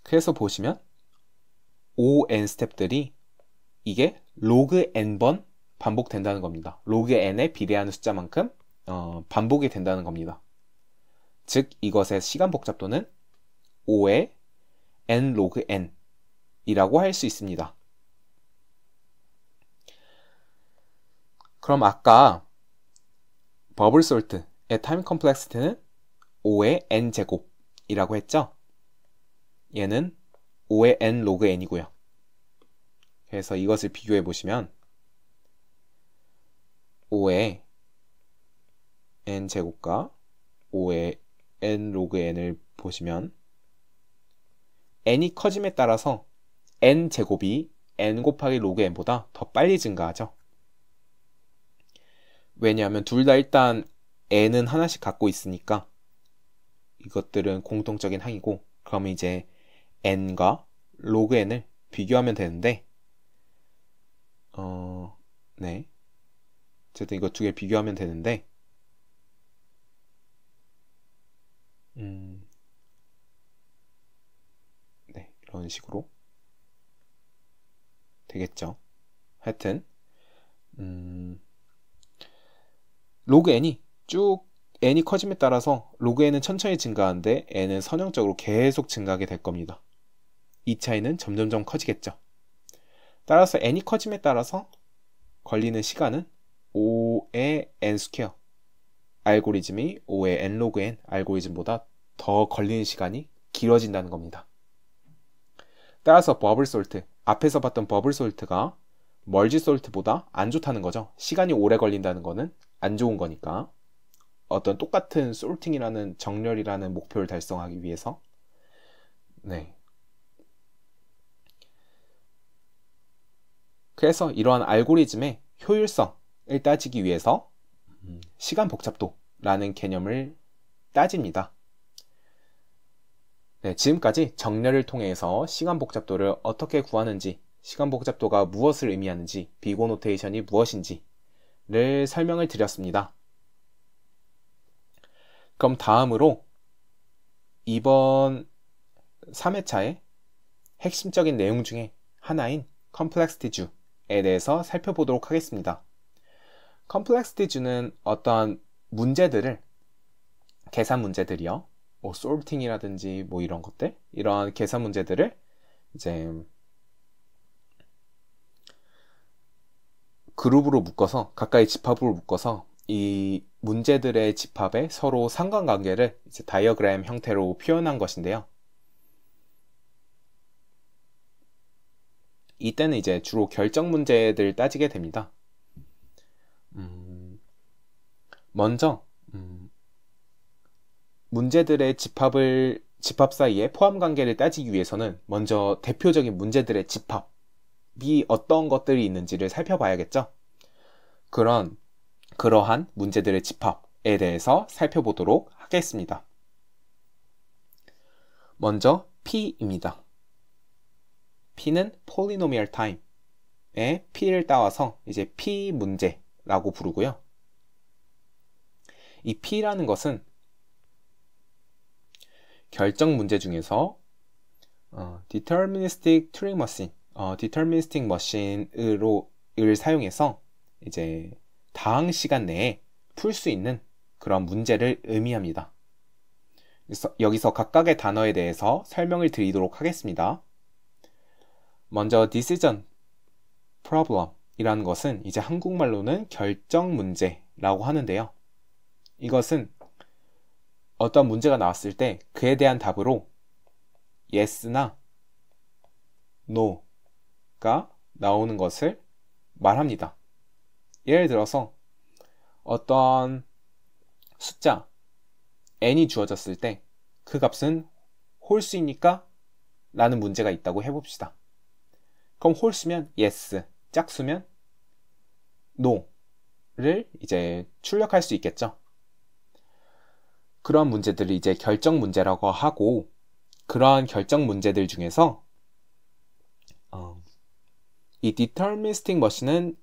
그래서 보시면 5n 스텝들이 이게 로그 n번 반복된다는 겁니다. 로그 n에 비례하는 숫자만큼 반복이 된다는 겁니다. 즉 이것의 시간 복잡도는 5의 n 로그 n 이라고 할 수 있습니다. 그럼 아까 버블 솔트의 타임 컴플렉시티는 5의 n 제곱이라고 했죠? 얘는 5의 n 로그 n이고요. 그래서 이것을 비교해 보시면 5의 n 제곱과 5의 n 로그 n을 보시면 n이 커짐에 따라서 n 제곱이 n 곱하기 로그 n보다 더 빨리 증가하죠. 왜냐하면 둘 다 일단 n은 하나씩 갖고 있으니까 이것들은 공통적인 항이고, 그러면 이제 n과 로그 n을 비교하면 되는데, 네, 어쨌든 이거 두 개 비교하면 되는데, 네, 이런 식으로 되겠죠. 하여튼 로그 n이 쭉 n이 커짐에 따라서 로그 n은 천천히 증가하는데 n은 선형적으로 계속 증가하게 될 겁니다. 이 차이는 점점점 커지겠죠. 따라서 n이 커짐에 따라서 걸리는 시간은 5의 n 스퀘어, 알고리즘이 5의 n 로그 n 알고리즘보다 더 걸리는 시간이 길어진다는 겁니다. 따라서 버블 솔트, 앞에서 봤던 버블 솔트가 멀지 솔트보다 안 좋다는 거죠. 시간이 오래 걸린다는 거는 안 좋은 거니까. 어떤 똑같은 솔팅이라는 정렬이라는 목표를 달성하기 위해서. 네. 그래서 이러한 알고리즘의 효율성을 따지기 위해서 시간 복잡도라는 개념을 따집니다. 네, 지금까지 정렬을 통해서 시간 복잡도를 어떻게 구하는지, 시간 복잡도가 무엇을 의미하는지, 비고 노테이션이 무엇인지를 설명을 드렸습니다. 그럼 다음으로 이번 3회차의 핵심적인 내용 중에 하나인 컴플렉시티 주에 대해서 살펴보도록 하겠습니다. 컴플렉시티 주는 어떠한 문제들을, 계산 문제들이요, 뭐 솔팅이라든지 뭐 이런 것들, 이러한 계산 문제들을 이제 그룹으로 묶어서, 가까이 집합으로 묶어서 이 문제들의 집합에 서로 상관관계를 이제 다이어그램 형태로 표현한 것인데요. 이때는 이제 주로 결정 문제들 따지게 됩니다. 먼저 문제들의 집합 사이에 포함 관계를 따지기 위해서는 먼저 대표적인 문제들의 집합이 어떤 것들이 있는지를 살펴봐야겠죠. 그러한 문제들의 집합에 대해서 살펴보도록 하겠습니다. 먼저 P입니다. P는 polynomial time의 P를 따와서 이제 P 문제라고 부르고요. 이 P라는 것은 결정 문제 중에서 deterministic Turing machine, deterministic machine를 사용해서 이제 다항 시간 내에 풀 수 있는 그런 문제를 의미합니다. 그래서 여기서 각각의 단어에 대해서 설명을 드리도록 하겠습니다. 먼저 decision problem 이라는 것은 이제 한국말로는 결정 문제라고 하는데요. 이것은 어떤 문제가 나왔을 때 그에 대한 답으로 yes나 no가 나오는 것을 말합니다. 예를 들어서 어떤 숫자 n이 주어졌을 때 그 값은 홀수입니까? 라는 문제가 있다고 해봅시다. 그럼 홀수면 yes, 짝수면 no를 이제 출력할 수 있겠죠. 그러한 문제들을 이제 결정 문제라고 하고, 그러한 결정 문제들 중에서 이 deterministic machine은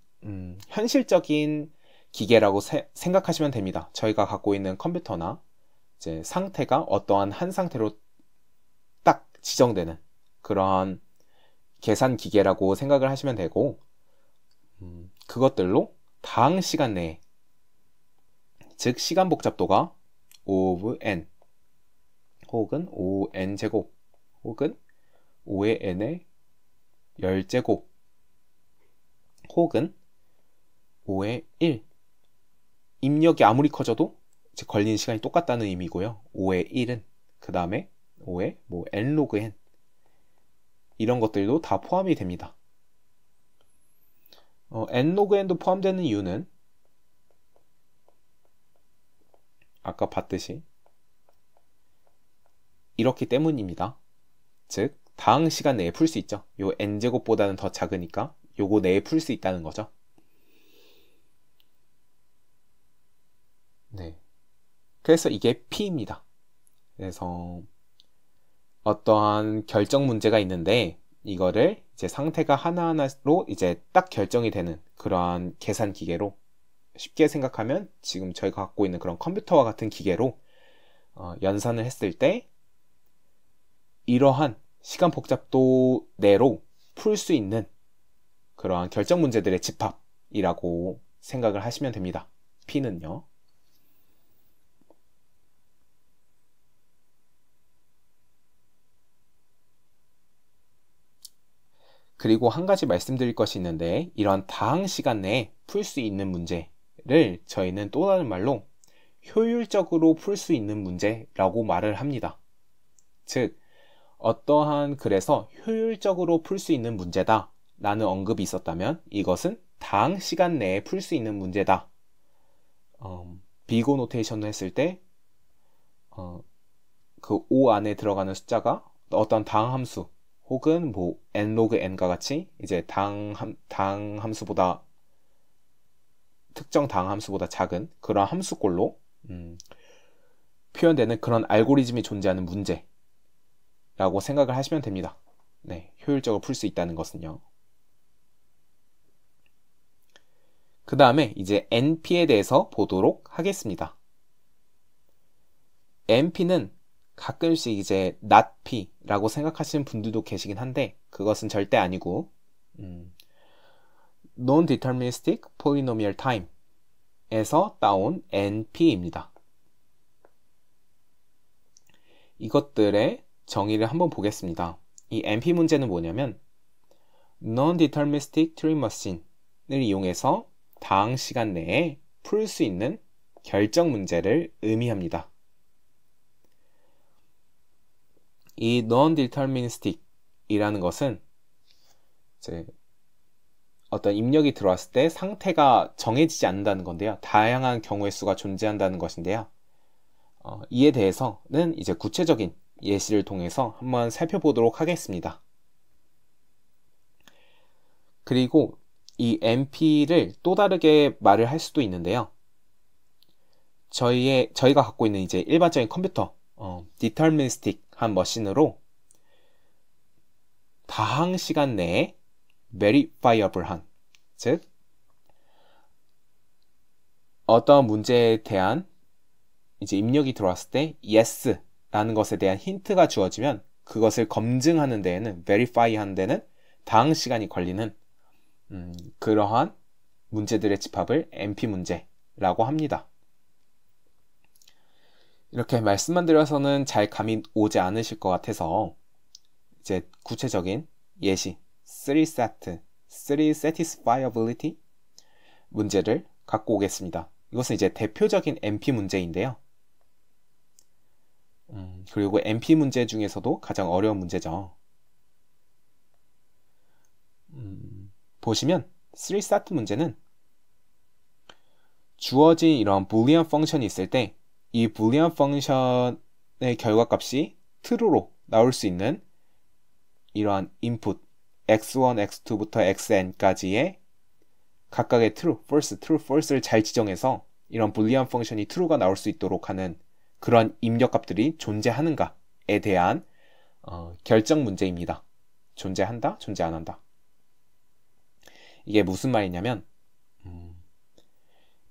현실적인 기계라고 생각하시면 됩니다. 저희가 갖고 있는 컴퓨터나 이제 상태가 어떠한 한 상태로 딱 지정되는 그러한 계산 기계라고 생각을 하시면 되고, 그것들로 다항 시간 내에, 즉 시간 복잡도가 of n 혹은 5n 제곱 혹은 5의 n의 10제곱 혹은 5의 1, 입력이 아무리 커져도 이제 걸리는 시간이 똑같다는 의미고요. 5의 1은 그 다음에 5의 뭐 n log n 이런 것들도 다 포함이 됩니다. n log n도 포함되는 이유는 아까 봤듯이 이렇기 때문입니다. 즉 다항 시간 내에 풀 수 있죠. 요 n제곱보다는 더 작으니까 요거 내에 풀 수 있다는 거죠. 네. 그래서 이게 P입니다. 그래서 어떠한 결정 문제가 있는데 이거를 이제 상태가 하나하나로 이제 딱 결정이 되는 그러한 계산 기계로, 쉽게 생각하면 지금 저희가 갖고 있는 그런 컴퓨터와 같은 기계로 연산을 했을 때 이러한 시간 복잡도 내로 풀 수 있는 그러한 결정 문제들의 집합이라고 생각을 하시면 됩니다. P는요. 그리고 한 가지 말씀드릴 것이 있는데, 이런 다항 시간 내에 풀 수 있는 문제를 저희는 또 다른 말로 효율적으로 풀 수 있는 문제라고 말을 합니다. 즉 어떠한 글에서 효율적으로 풀 수 있는 문제다 라는 언급이 있었다면 이것은 다항 시간 내에 풀 수 있는 문제다. 비고 노테이션을 했을 때 그 O 안에 들어가는 숫자가 어떤 다항 함수 혹은 뭐 n log n과 같이 이제 다항 함수보다, 특정 다항 함수보다 작은 그런 함수꼴로 표현되는 그런 알고리즘이 존재하는 문제, 라고 생각을 하시면 됩니다. 네, 효율적으로 풀 수 있다는 것은요. 그 다음에 이제 NP에 대해서 보도록 하겠습니다. NP는 가끔씩 이제 not P라고 생각하시는 분들도 계시긴 한데 그것은 절대 아니고 Non-Deterministic Polynomial Time에서 따온 NP입니다. 이것들의 정의를 한번 보겠습니다. 이 NP 문제는 뭐냐면 Non-Deterministic Turing Machine을 이용해서 다항 시간 내에 풀 수 있는 결정 문제를 의미합니다. 이 non-deterministic 이라는 것은 이제 어떤 입력이 들어왔을 때 상태가 정해지지 않는다는 건데요. 다양한 경우의 수가 존재한다는 것인데요. 이에 대해서는 이제 구체적인 예시를 통해서 한번 살펴보도록 하겠습니다. 그리고 이 NP를 또 다르게 말을 할 수도 있는데요. 저희가 갖고 있는 이제 일반적인 컴퓨터, deterministic한 머신으로 다항 시간 내에 verifiable한, 즉 어떤 문제에 대한 이제 입력이 들어왔을 때 yes라는 것에 대한 힌트가 주어지면 그것을 검증하는 데에는 verify 하는 데는 다항 시간이 걸리는 그러한 문제들의 집합을 NP 문제라고 합니다. 이렇게 말씀만 드려서는 잘 감이 오지 않으실 것 같아서 이제 구체적인 예시 3set, 3 satisfiability 문제를 갖고 오겠습니다. 이것은 이제 대표적인 NP 문제인데요. 그리고 NP 문제 중에서도 가장 어려운 문제죠. 보시면 3set 문제는 주어진 이런 boolean 펑션이 있을 때 이 boolean 펑션의 결과값이 true로 나올 수 있는 이러한 input x1, x2부터 xn까지의 각각의 true, false, true, false를 잘 지정해서 이런 boolean 펑션이 true가 나올 수 있도록 하는 그런 입력값들이 존재하는가에 대한 결정 문제입니다. 존재한다? 존재 안 한다? 이게 무슨 말이냐면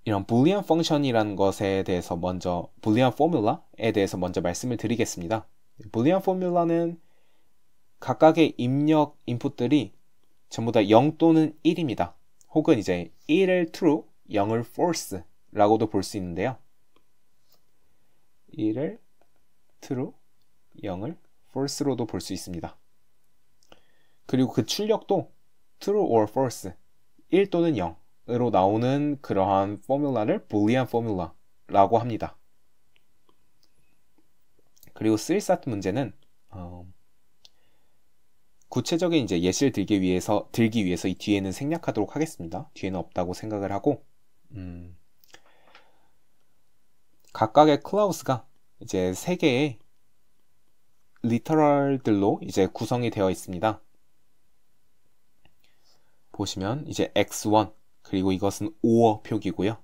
이런 boolean 펑션이라는 것에 대해서 먼저 boolean formula에 대해서 먼저 말씀을 드리겠습니다. boolean formula는 각각의 입력 인풋들이 전부 다 0 또는 1입니다. 혹은 이제 1을 true, 0을 false 라고도 볼 수 있는데요. 1을 true, 0을 false로도 볼 수 있습니다. 그리고 그 출력도 true or false, 1 또는 0으로 나오는 그러한 포뮬라를 boolean formula라고 합니다. 그리고 3set 문제는 구체적인 이제 예시를 들기 위해서 이 뒤에는 생략하도록 하겠습니다. 뒤에는 없다고 생각을 하고 각각의 클라우스가 이제 3개의 리터럴들로 이제 구성이 되어 있습니다. 보시면 이제 x1 그리고 이것은 or 표기고요.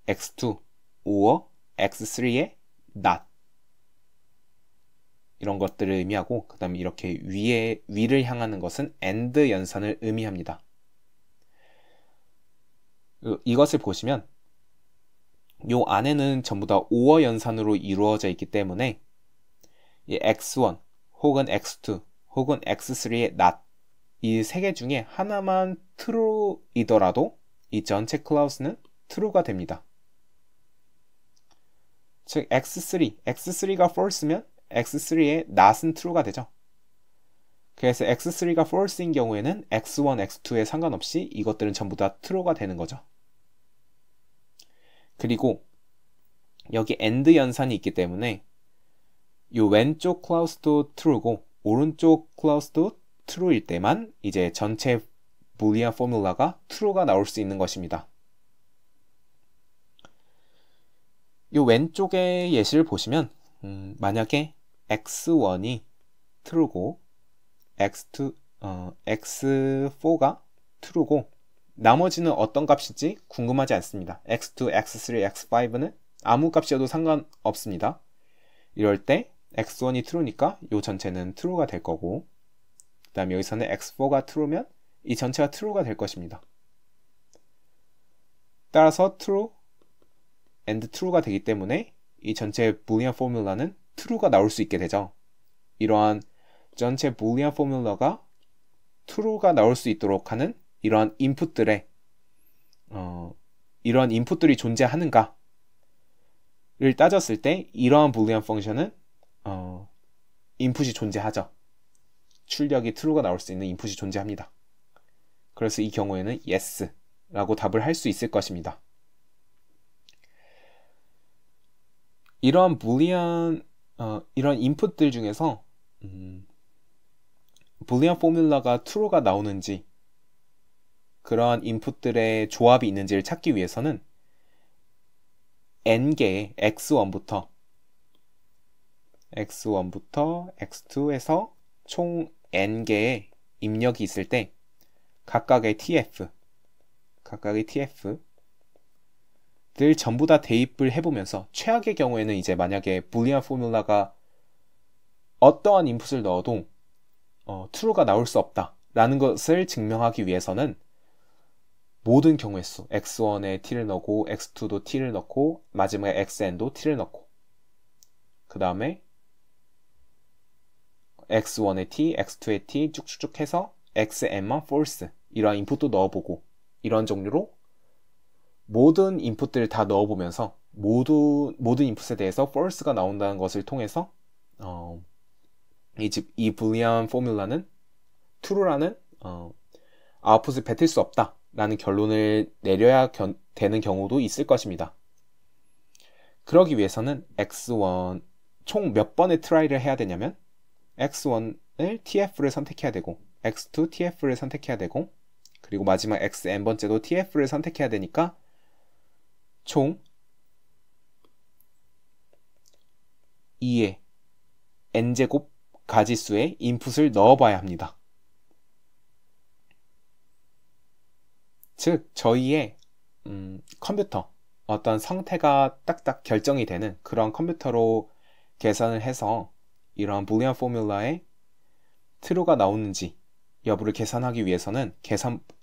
x2 or x3의 not 이런 것들을 의미하고 그 다음에 이렇게 위를 향하는 것은 and 연산을 의미합니다. 이것을 보시면 요 안에는 전부 다 or 연산으로 이루어져 있기 때문에 이 x1 혹은 x2 혹은 x3의 not 이 3개 중에 하나만 true이더라도 이 전체 클라우스는 true가 됩니다. 즉 x3가 false면 x3의 not은 true가 되죠. 그래서 x3가 false인 경우에는 x1, x2에 상관없이 이것들은 전부 다 true가 되는 거죠. 그리고 여기 and 연산이 있기 때문에 이 왼쪽 클라우스도 true고 오른쪽 클라우스도 true일 때만 이제 전체 boolean 포뮬라가 true가 나올 수 있는 것입니다. 이 왼쪽의 예시를 보시면 만약에 x1이 true고 x4가 true고 나머지는 어떤 값인지 궁금하지 않습니다. x2, x3, x5는 아무 값이어도 상관없습니다. 이럴 때 x1이 true니까 이 전체는 true가 될 거고, 그 다음에 여기서는 x4가 true면 이 전체가 true가 될 것입니다. 따라서 true and true가 되기 때문에 이 전체 boolean 포뮬러는 true가 나올 수 있게 되죠. 이러한 전체 boolean 포뮬러가 true가 나올 수 있도록 하는 이러한 인풋들의 이러한 인풋들이 존재하는가를 따졌을 때 이러한 boolean 펑션은 인풋이 존재하죠. 출력이 true가 나올 수 있는 인풋이 존재합니다. 그래서 이 경우에는 yes라고 답을 할 수 있을 것입니다. 이러한 boolean 이런 인풋들 중에서 boolean 포뮬러가 true가 나오는지 그러한 인풋들의 조합이 있는지를 찾기 위해서는 n개의 x1부터 x2에서 총 n개의 입력이 있을 때 각각의 tf들 전부 다 대입을 해보면서 최악의 경우에는 이제 만약에 boolean 포뮬러가 어떠한 인풋을 넣어도 true가 나올 수 없다 라는 것을 증명하기 위해서는 모든 경우의 수 x1에 t를 넣고 x2도 t를 넣고 마지막에 xn도 t를 넣고 그 다음에 x1에 t, x2에 t 쭉쭉쭉 해서 xn만 false 이러한 인풋도 넣어보고 이런 종류로 모든 인풋들을 다 넣어보면서 모든 인풋에 대해서 false가 나온다는 것을 통해서 이 boolean 포뮬러는 true라는 아웃풋을 뱉을 수 없다 라는 결론을 내려야 되는 경우도 있을 것입니다. 그러기 위해서는 x1 총 몇 번의 트라이를 해야 되냐면 x1을 tf를 선택해야 되고 x2 tf를 선택해야 되고 그리고 마지막 xn번째도 tf를 선택해야 되니까 총 2의 n제곱 가지수의 인풋을 넣어봐야 합니다. 즉 저희의 컴퓨터 어떤 상태가 딱딱 결정이 되는 그런 컴퓨터로 계산을 해서 이러한 boolean 포뮬러에 true가 나오는지 여부를 계산하기 위해서는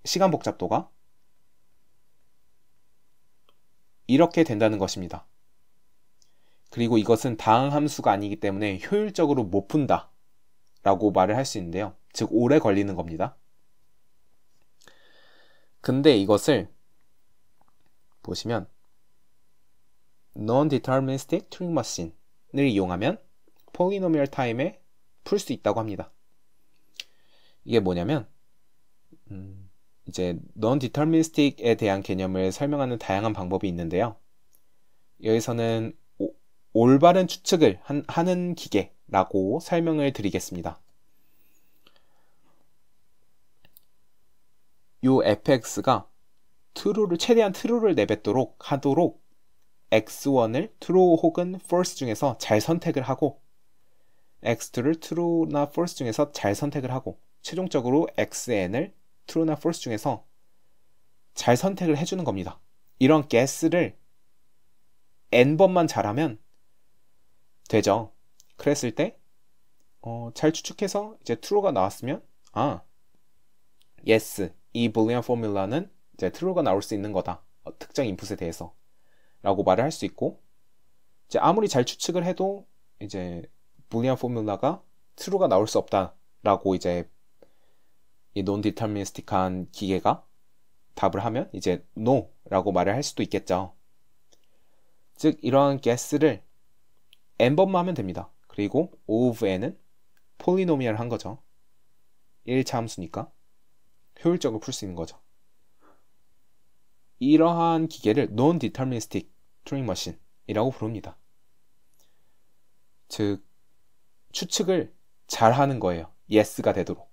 시간 복잡도가 이렇게 된다는 것입니다. 그리고 이것은 다항 함수가 아니기 때문에 효율적으로 못 푼다 라고 말을 할 수 있는데요. 즉 오래 걸리는 겁니다. 근데 이것을 보시면 Non-Deterministic Turing Machine을 이용하면 polynomial time에 풀 수 있다고 합니다. 이게 뭐냐면 이제 Non-Deterministic에 대한 개념을 설명하는 다양한 방법이 있는데요. 여기서는 올바른 추측을 하는 기계라고 설명을 드리겠습니다. 요 fx가 최대한 true를 내뱉도록 하도록 x1을 true 혹은 false 중에서 잘 선택을 하고 x2를 true나 false 중에서 잘 선택을 하고 최종적으로 xn을 true나 false 중에서 잘 선택을 해주는 겁니다. 이런 guess를 n번만 잘하면 되죠. 그랬을 때 잘 추측해서 이제 true가 나왔으면 yes, 이 boolean 포뮬러는 이제 true가 나올 수 있는 거다. 특정 인풋에 대해서 라고 말을 할 수 있고 이제 아무리 잘 추측을 해도 이제 boolean 포뮬러가 true가 나올 수 없다 라고 이제 이 non-deterministic한 기계가 답을 하면 이제 no 라고 말을 할 수도 있겠죠. 즉 이러한 guess를 n번만 하면 됩니다. 그리고 O of n은 폴리노미얼 한 거죠. 1차 함수니까 효율적으로 풀 수 있는 거죠. 이러한 기계를 Non-Deterministic Turing Machine 이라고 부릅니다. 즉 추측을 잘 하는 거예요. yes가 되도록.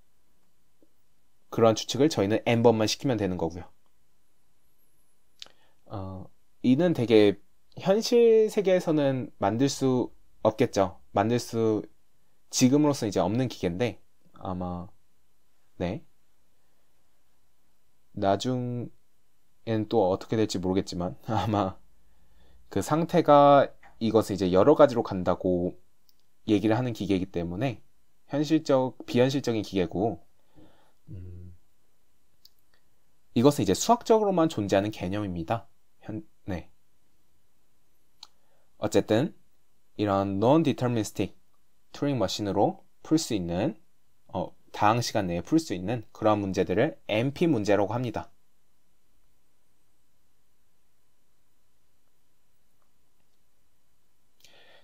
그러한 추측을 저희는 n번만 시키면 되는 거고요. 이는 되게 현실 세계에서는 만들 수 없겠죠. 지금으로서 이제 없는 기계인데 아마 나중엔 또 어떻게 될지 모르겠지만 아마 그 상태가 이것을 이제 여러 가지로 간다고 얘기를 하는 기계이기 때문에 비현실적인 기계고, 이것은 이제 수학적으로만 존재하는 개념입니다. 네. 어쨌든 이런 non-deterministic 튜링 머신으로 풀 수 있는 다항 시간 내에 풀 수 있는 그런 문제들을 NP 문제라고 합니다.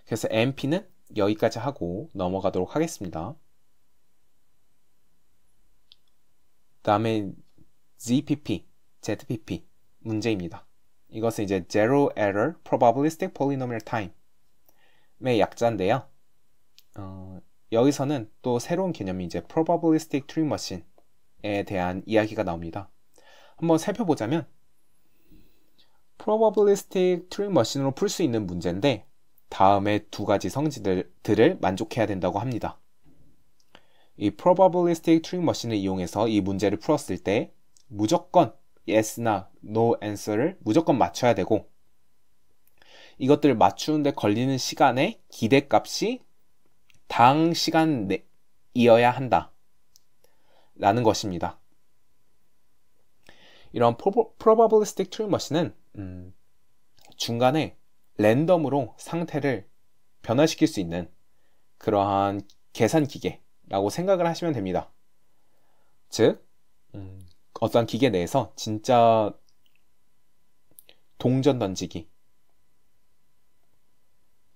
그래서 NP는 여기까지 하고 넘어가도록 하겠습니다. 다음에 ZPP, ZPP 문제입니다. 이것은 이제 Zero Error Probabilistic Polynomial Time의 약자인데요. 여기서는 또 새로운 개념이 이제 Probabilistic Turing Machine에 대한 이야기가 나옵니다. 한번 살펴보자면 Probabilistic Turing Machine으로 풀 수 있는 문제인데 다음에 두 가지 성질들을 만족해야 된다고 합니다. 이 Probabilistic Turing Machine을 이용해서 이 문제를 풀었을 때 무조건 Yes나 No answer를 무조건 맞춰야 되고, 이것들을 맞추는데 걸리는 시간의 기대값이 당 시간이어야 한다 라는 것입니다. 이런 Probabilistic Turing Machine은 중간에 랜덤으로 상태를 변화시킬 수 있는 그러한 계산 기계라고 생각을 하시면 됩니다. 즉 어떠한 기계 내에서 진짜 동전 던지기,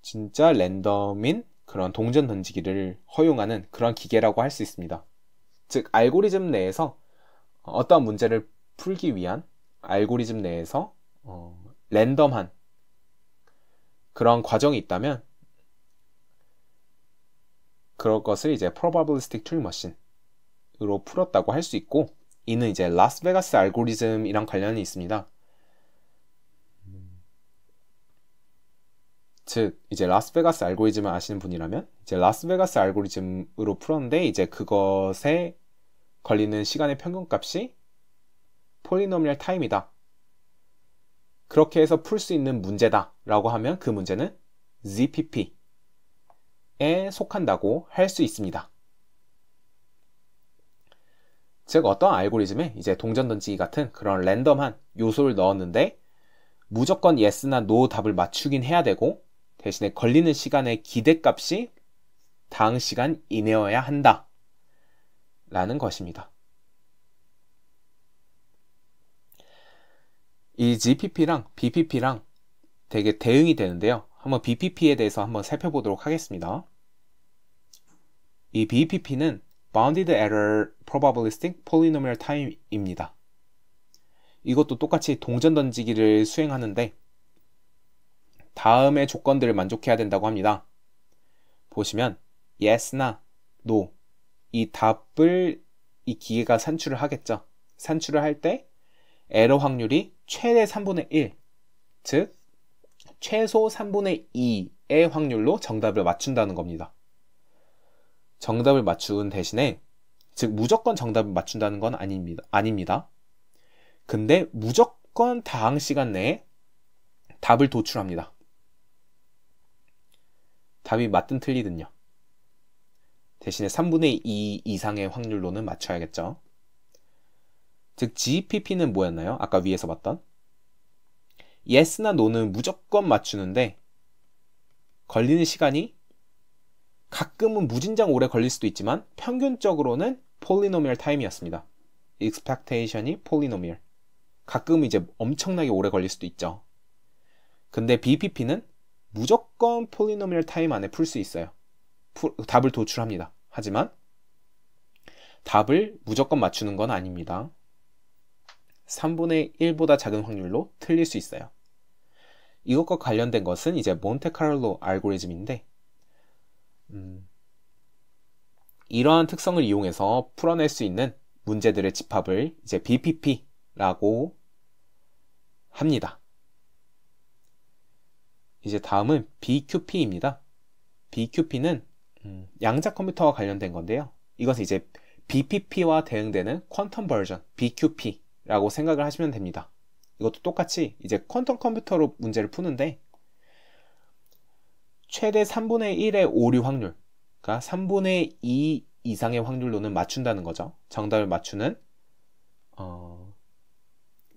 진짜 랜덤인 그런 동전 던지기를 허용하는 그런 기계라고 할 수 있습니다. 즉 알고리즘 내에서 어떠한 문제를 풀기 위한 알고리즘 내에서 랜덤한 그런 과정이 있다면 그럴 것을 이제 Probabilistic Turing Machine으로 풀었다고 할 수 있고, 이는 이제 라스베가스 알고리즘이랑 관련이 있습니다. 즉 이제 라스베가스 알고리즘을 아시는 분이라면 이제 라스베가스 알고리즘으로 풀었는데 이제 그것에 걸리는 시간의 평균값이 폴리노미얼 타임이다, 그렇게 해서 풀 수 있는 문제다 라고 하면 그 문제는 ZPP에 속한다고 할 수 있습니다. 즉 어떤 알고리즘에 이제 동전 던지기 같은 그런 랜덤한 요소를 넣었는데 무조건 yes나 no 답을 맞추긴 해야 되고, 대신에 걸리는 시간의 기대값이 당 시간 이내여야 한다 라는 것입니다. 이 GPP랑 BPP랑 되게 대응이 되는데요. 한번 BPP에 대해서 한번 살펴보도록 하겠습니다. 이 BPP는 Bounded Error Probabilistic Polynomial Time입니다. 이것도 똑같이 동전 던지기를 수행하는데 다음의 조건들을 만족해야 된다고 합니다. 보시면 Yes나 No 이 답을 이 기계가 산출을 하겠죠. 산출을 할 때 에러 확률이 최대 3분의 1, 즉 최소 3분의 2의 확률로 정답을 맞춘다는 겁니다. 정답을 맞춘 대신에, 즉 무조건 정답을 맞춘다는 건 아닙니다. 근데 무조건 다항 시간 내에 답을 도출합니다. 답이 맞든 틀리든요. 대신에 3분의 2 이상의 확률로는 맞춰야겠죠. 즉 GPP는 뭐였나요? 아까 위에서 봤던 Yes나 No는 무조건 맞추는데 걸리는 시간이 가끔은 무진장 오래 걸릴 수도 있지만 평균적으로는 폴리노미얼 타임이었습니다. expectation이 폴리노미얼, 가끔은 이제 엄청나게 오래 걸릴 수도 있죠. 근데 BPP는 무조건 폴리노미얼 타임 안에 풀 수 있어요. 답을 도출합니다. 하지만 답을 무조건 맞추는 건 아닙니다. 3분의 1보다 작은 확률로 틀릴 수 있어요. 이것과 관련된 것은 이제 몬테카를로 알고리즘인데, 이러한 특성을 이용해서 풀어낼 수 있는 문제들의 집합을 이제 BPP라고 합니다. 이제 다음은 BQP입니다. BQP는 양자 컴퓨터와 관련된 건데요. 이것은 이제 BPP와 대응되는 퀀텀 버전 BQP라고 생각을 하시면 됩니다. 이것도 똑같이 이제 퀀텀 컴퓨터로 문제를 푸는데 최대 3분의 1의 오류 확률, 그러니까 3분의 2 이상의 확률로는 맞춘다는 거죠. 정답을 맞추는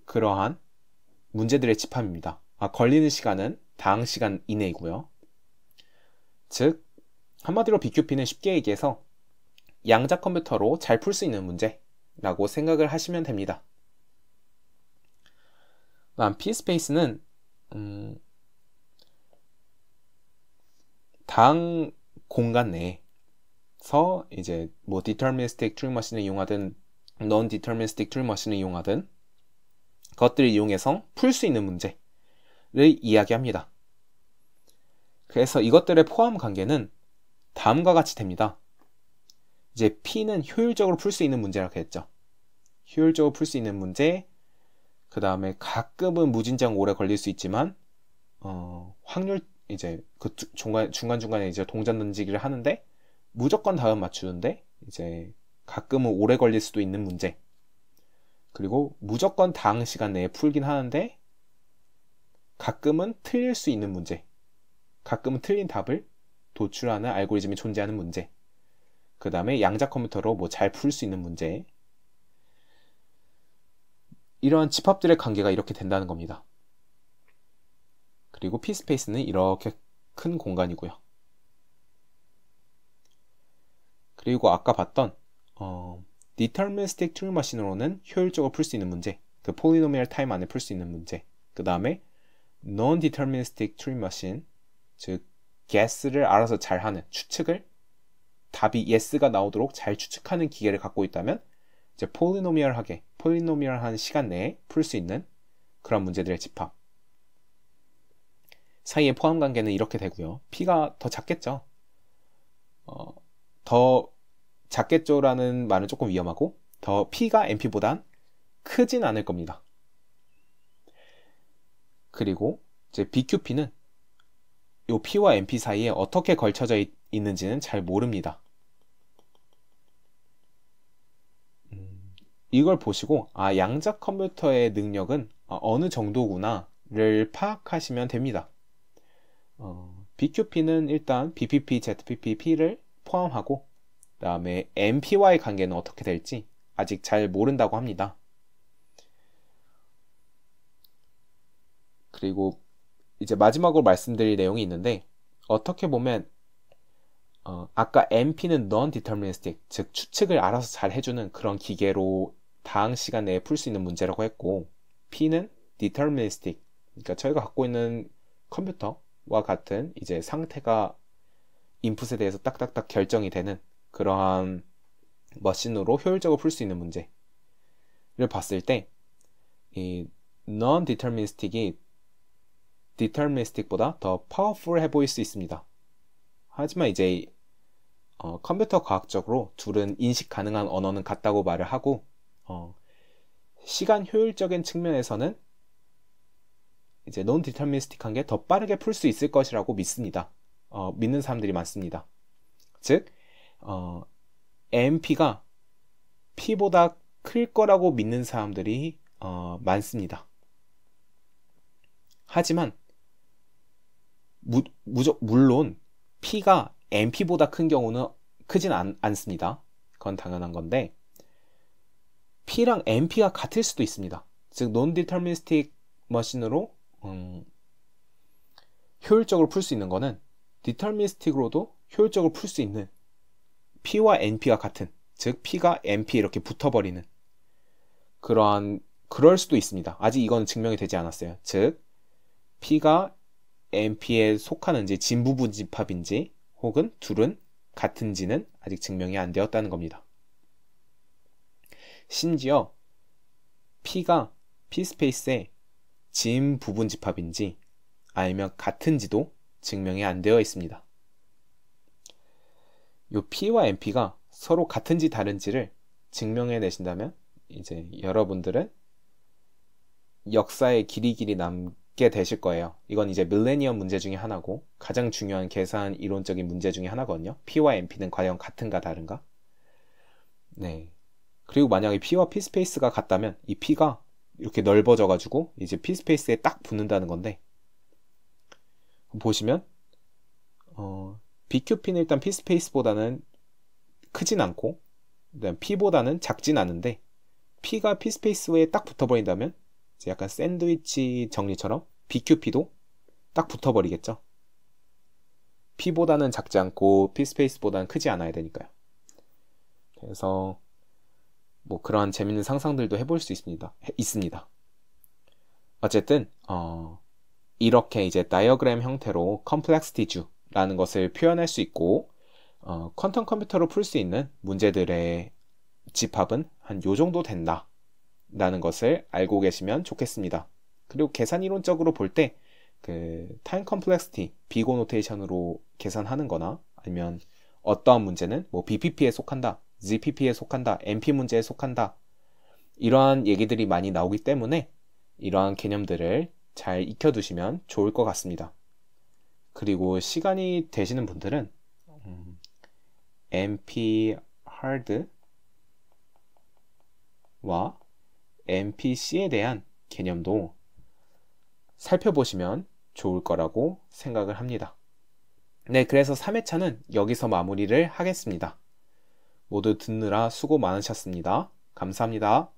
그러한 문제들의 집합입니다. 걸리는 시간은 당 시간 이내이고요. 즉 한마디로 BQP는 쉽게 얘기해서 양자 컴퓨터로 잘 풀 수 있는 문제라고 생각을 하시면 됩니다. 다음 P스페이스는 당 공간 내에서 이제 뭐 Deterministic Turing Machine을 이용하든 Non-Deterministic Turing Machine을 이용하든 그것들을 이용해서 풀 수 있는 문제를 이야기합니다. 그래서 이것들의 포함 관계는 다음과 같이 됩니다. 이제 P는 효율적으로 풀 수 있는 문제라고 했죠. 효율적으로 풀 수 있는 문제, 그 다음에 가끔은 무진장 오래 걸릴 수 있지만 확률 이제 그 중간중간에 이제 동전 던지기를 하는데 무조건 답은 맞추는데 이제 가끔은 오래 걸릴 수도 있는 문제, 그리고 무조건 당 시간 내에 풀긴 하는데 가끔은 틀릴 수 있는 문제, 가끔은 틀린 답을 도출하는 알고리즘이 존재하는 문제, 그 다음에 양자 컴퓨터로 뭐 잘 풀 수 있는 문제, 이러한 집합들의 관계가 이렇게 된다는 겁니다. 그리고 P스페이스는 이렇게 큰 공간이고요. 그리고 아까 봤던 Deterministic Turing Machine으로는 효율적으로 풀 수 있는 문제, 그 polynomial time 안에 풀 수 있는 문제, 그 다음에 Non-Deterministic Turing Machine, 즉 guess를 알아서 잘하는 추측을 답이 yes가 나오도록 잘 추측하는 기계를 갖고 있다면 이제 polynomial한 시간 내에 풀 수 있는 그런 문제들의 집합 사이의 포함 관계는 이렇게 되고요. P가 더 작겠죠. 더 작겠죠라는 말은 조금 위험하고 더 P가 NP보단 크진 않을 겁니다. 그리고 이제 BQP는 이 P와 NP 사이에 어떻게 걸쳐져 있는지는 잘 모릅니다. 이걸 보시고 양자 컴퓨터의 능력은 어느 정도구나를 파악하시면 됩니다. BQP는 일단 BPP, ZPP, P를 포함하고 그 다음에 NP와의 관계는 어떻게 될지 아직 잘 모른다고 합니다. 그리고 이제 마지막으로 말씀드릴 내용이 있는데 어떻게 보면 아까 NP는 Non-Deterministic, 즉 추측을 알아서 잘 해주는 그런 기계로 당 시간 내에 풀 수 있는 문제라고 했고 P는 Deterministic, 그러니까 저희가 갖고 있는 컴퓨터와 같은 이제 상태가 인풋에 대해서 딱딱딱 결정이 되는 그러한 머신으로 효율적으로 풀 수 있는 문제를 봤을 때 이 Non-Deterministic이 Deterministic보다 더 파워풀해 보일 수 있습니다. 하지만 이제 컴퓨터 과학적으로 둘은 인식 가능한 언어는 같다고 말을 하고 시간 효율적인 측면에서는 이제 non-deterministic한 게 더 빠르게 풀 수 있을 것이라고 믿습니다. 믿는 사람들이 많습니다. 즉 AMP가 P보다 클 거라고 믿는 사람들이 많습니다. 하지만 물론 P가 NP보다 큰 경우는 크진 않습니다. 그건 당연한 건데 P랑 NP가 같을 수도 있습니다. 즉 non-deterministic 머신으로 효율적으로 풀 수 있는 거는 deterministic으로도 효율적으로 풀 수 있는 P와 NP가 같은, 즉 P가 NP 이렇게 붙어버리는 그럴 수도 있습니다. 아직 이건 증명이 되지 않았어요. 즉 P가 NP에 속하는지 진부분 집합인지 혹은 둘은 같은지는 아직 증명이 안 되었다는 겁니다. 심지어 P가 P스페이스의 진부분 집합인지 아니면 같은지도 증명이 안 되어 있습니다. 이 P와 NP가 서로 같은지 다른지를 증명해내신다면 이제 여러분들은 역사에 길이 남게 되실 거예요. 이건 이제 밀레니엄 문제 중에 하나고 가장 중요한 계산 이론적인 문제 중에 하나거든요. P와 NP는 과연 같은가 다른가? 네. 그리고 만약에 P와 P 스페이스가 같다면 이 P가 이렇게 넓어져 가지고 이제 P 스페이스에 딱 붙는다는 건데 보시면 BQP는 일단 P스페이스보다는 크진 않고 일단 P보다는 작진 않은데 P가 P스페이스에 딱 붙어버린다면 이제 약간 샌드위치 정리처럼 BQP도 딱 붙어버리겠죠. P보다는 작지 않고 P스페이스보다는 크지 않아야 되니까요. 그래서 뭐 그러한 재밌는 상상들도 해볼 수 있습니다. 어쨌든 이렇게 이제 다이어그램 형태로 complexity 주라는 것을 표현할 수 있고 퀀텀 컴퓨터로 풀 수 있는 문제들의 집합은 한 요 정도 된다 라는 것을 알고 계시면 좋겠습니다. 그리고 계산 이론적으로 볼 때 그 타임 컴플렉시티 비고 노테이션으로 계산하는 거나 아니면 어떠한 문제는 뭐 BPP에 속한다, ZPP에 속한다, NP 문제에 속한다 이러한 얘기들이 많이 나오기 때문에 이러한 개념들을 잘 익혀두시면 좋을 것 같습니다. 그리고 시간이 되시는 분들은 NP hard와 NPC에 대한 개념도 살펴보시면 좋을 거라고 생각을 합니다. 네, 그래서 3회차는 여기서 마무리를 하겠습니다. 모두 듣느라 수고 많으셨습니다. 감사합니다.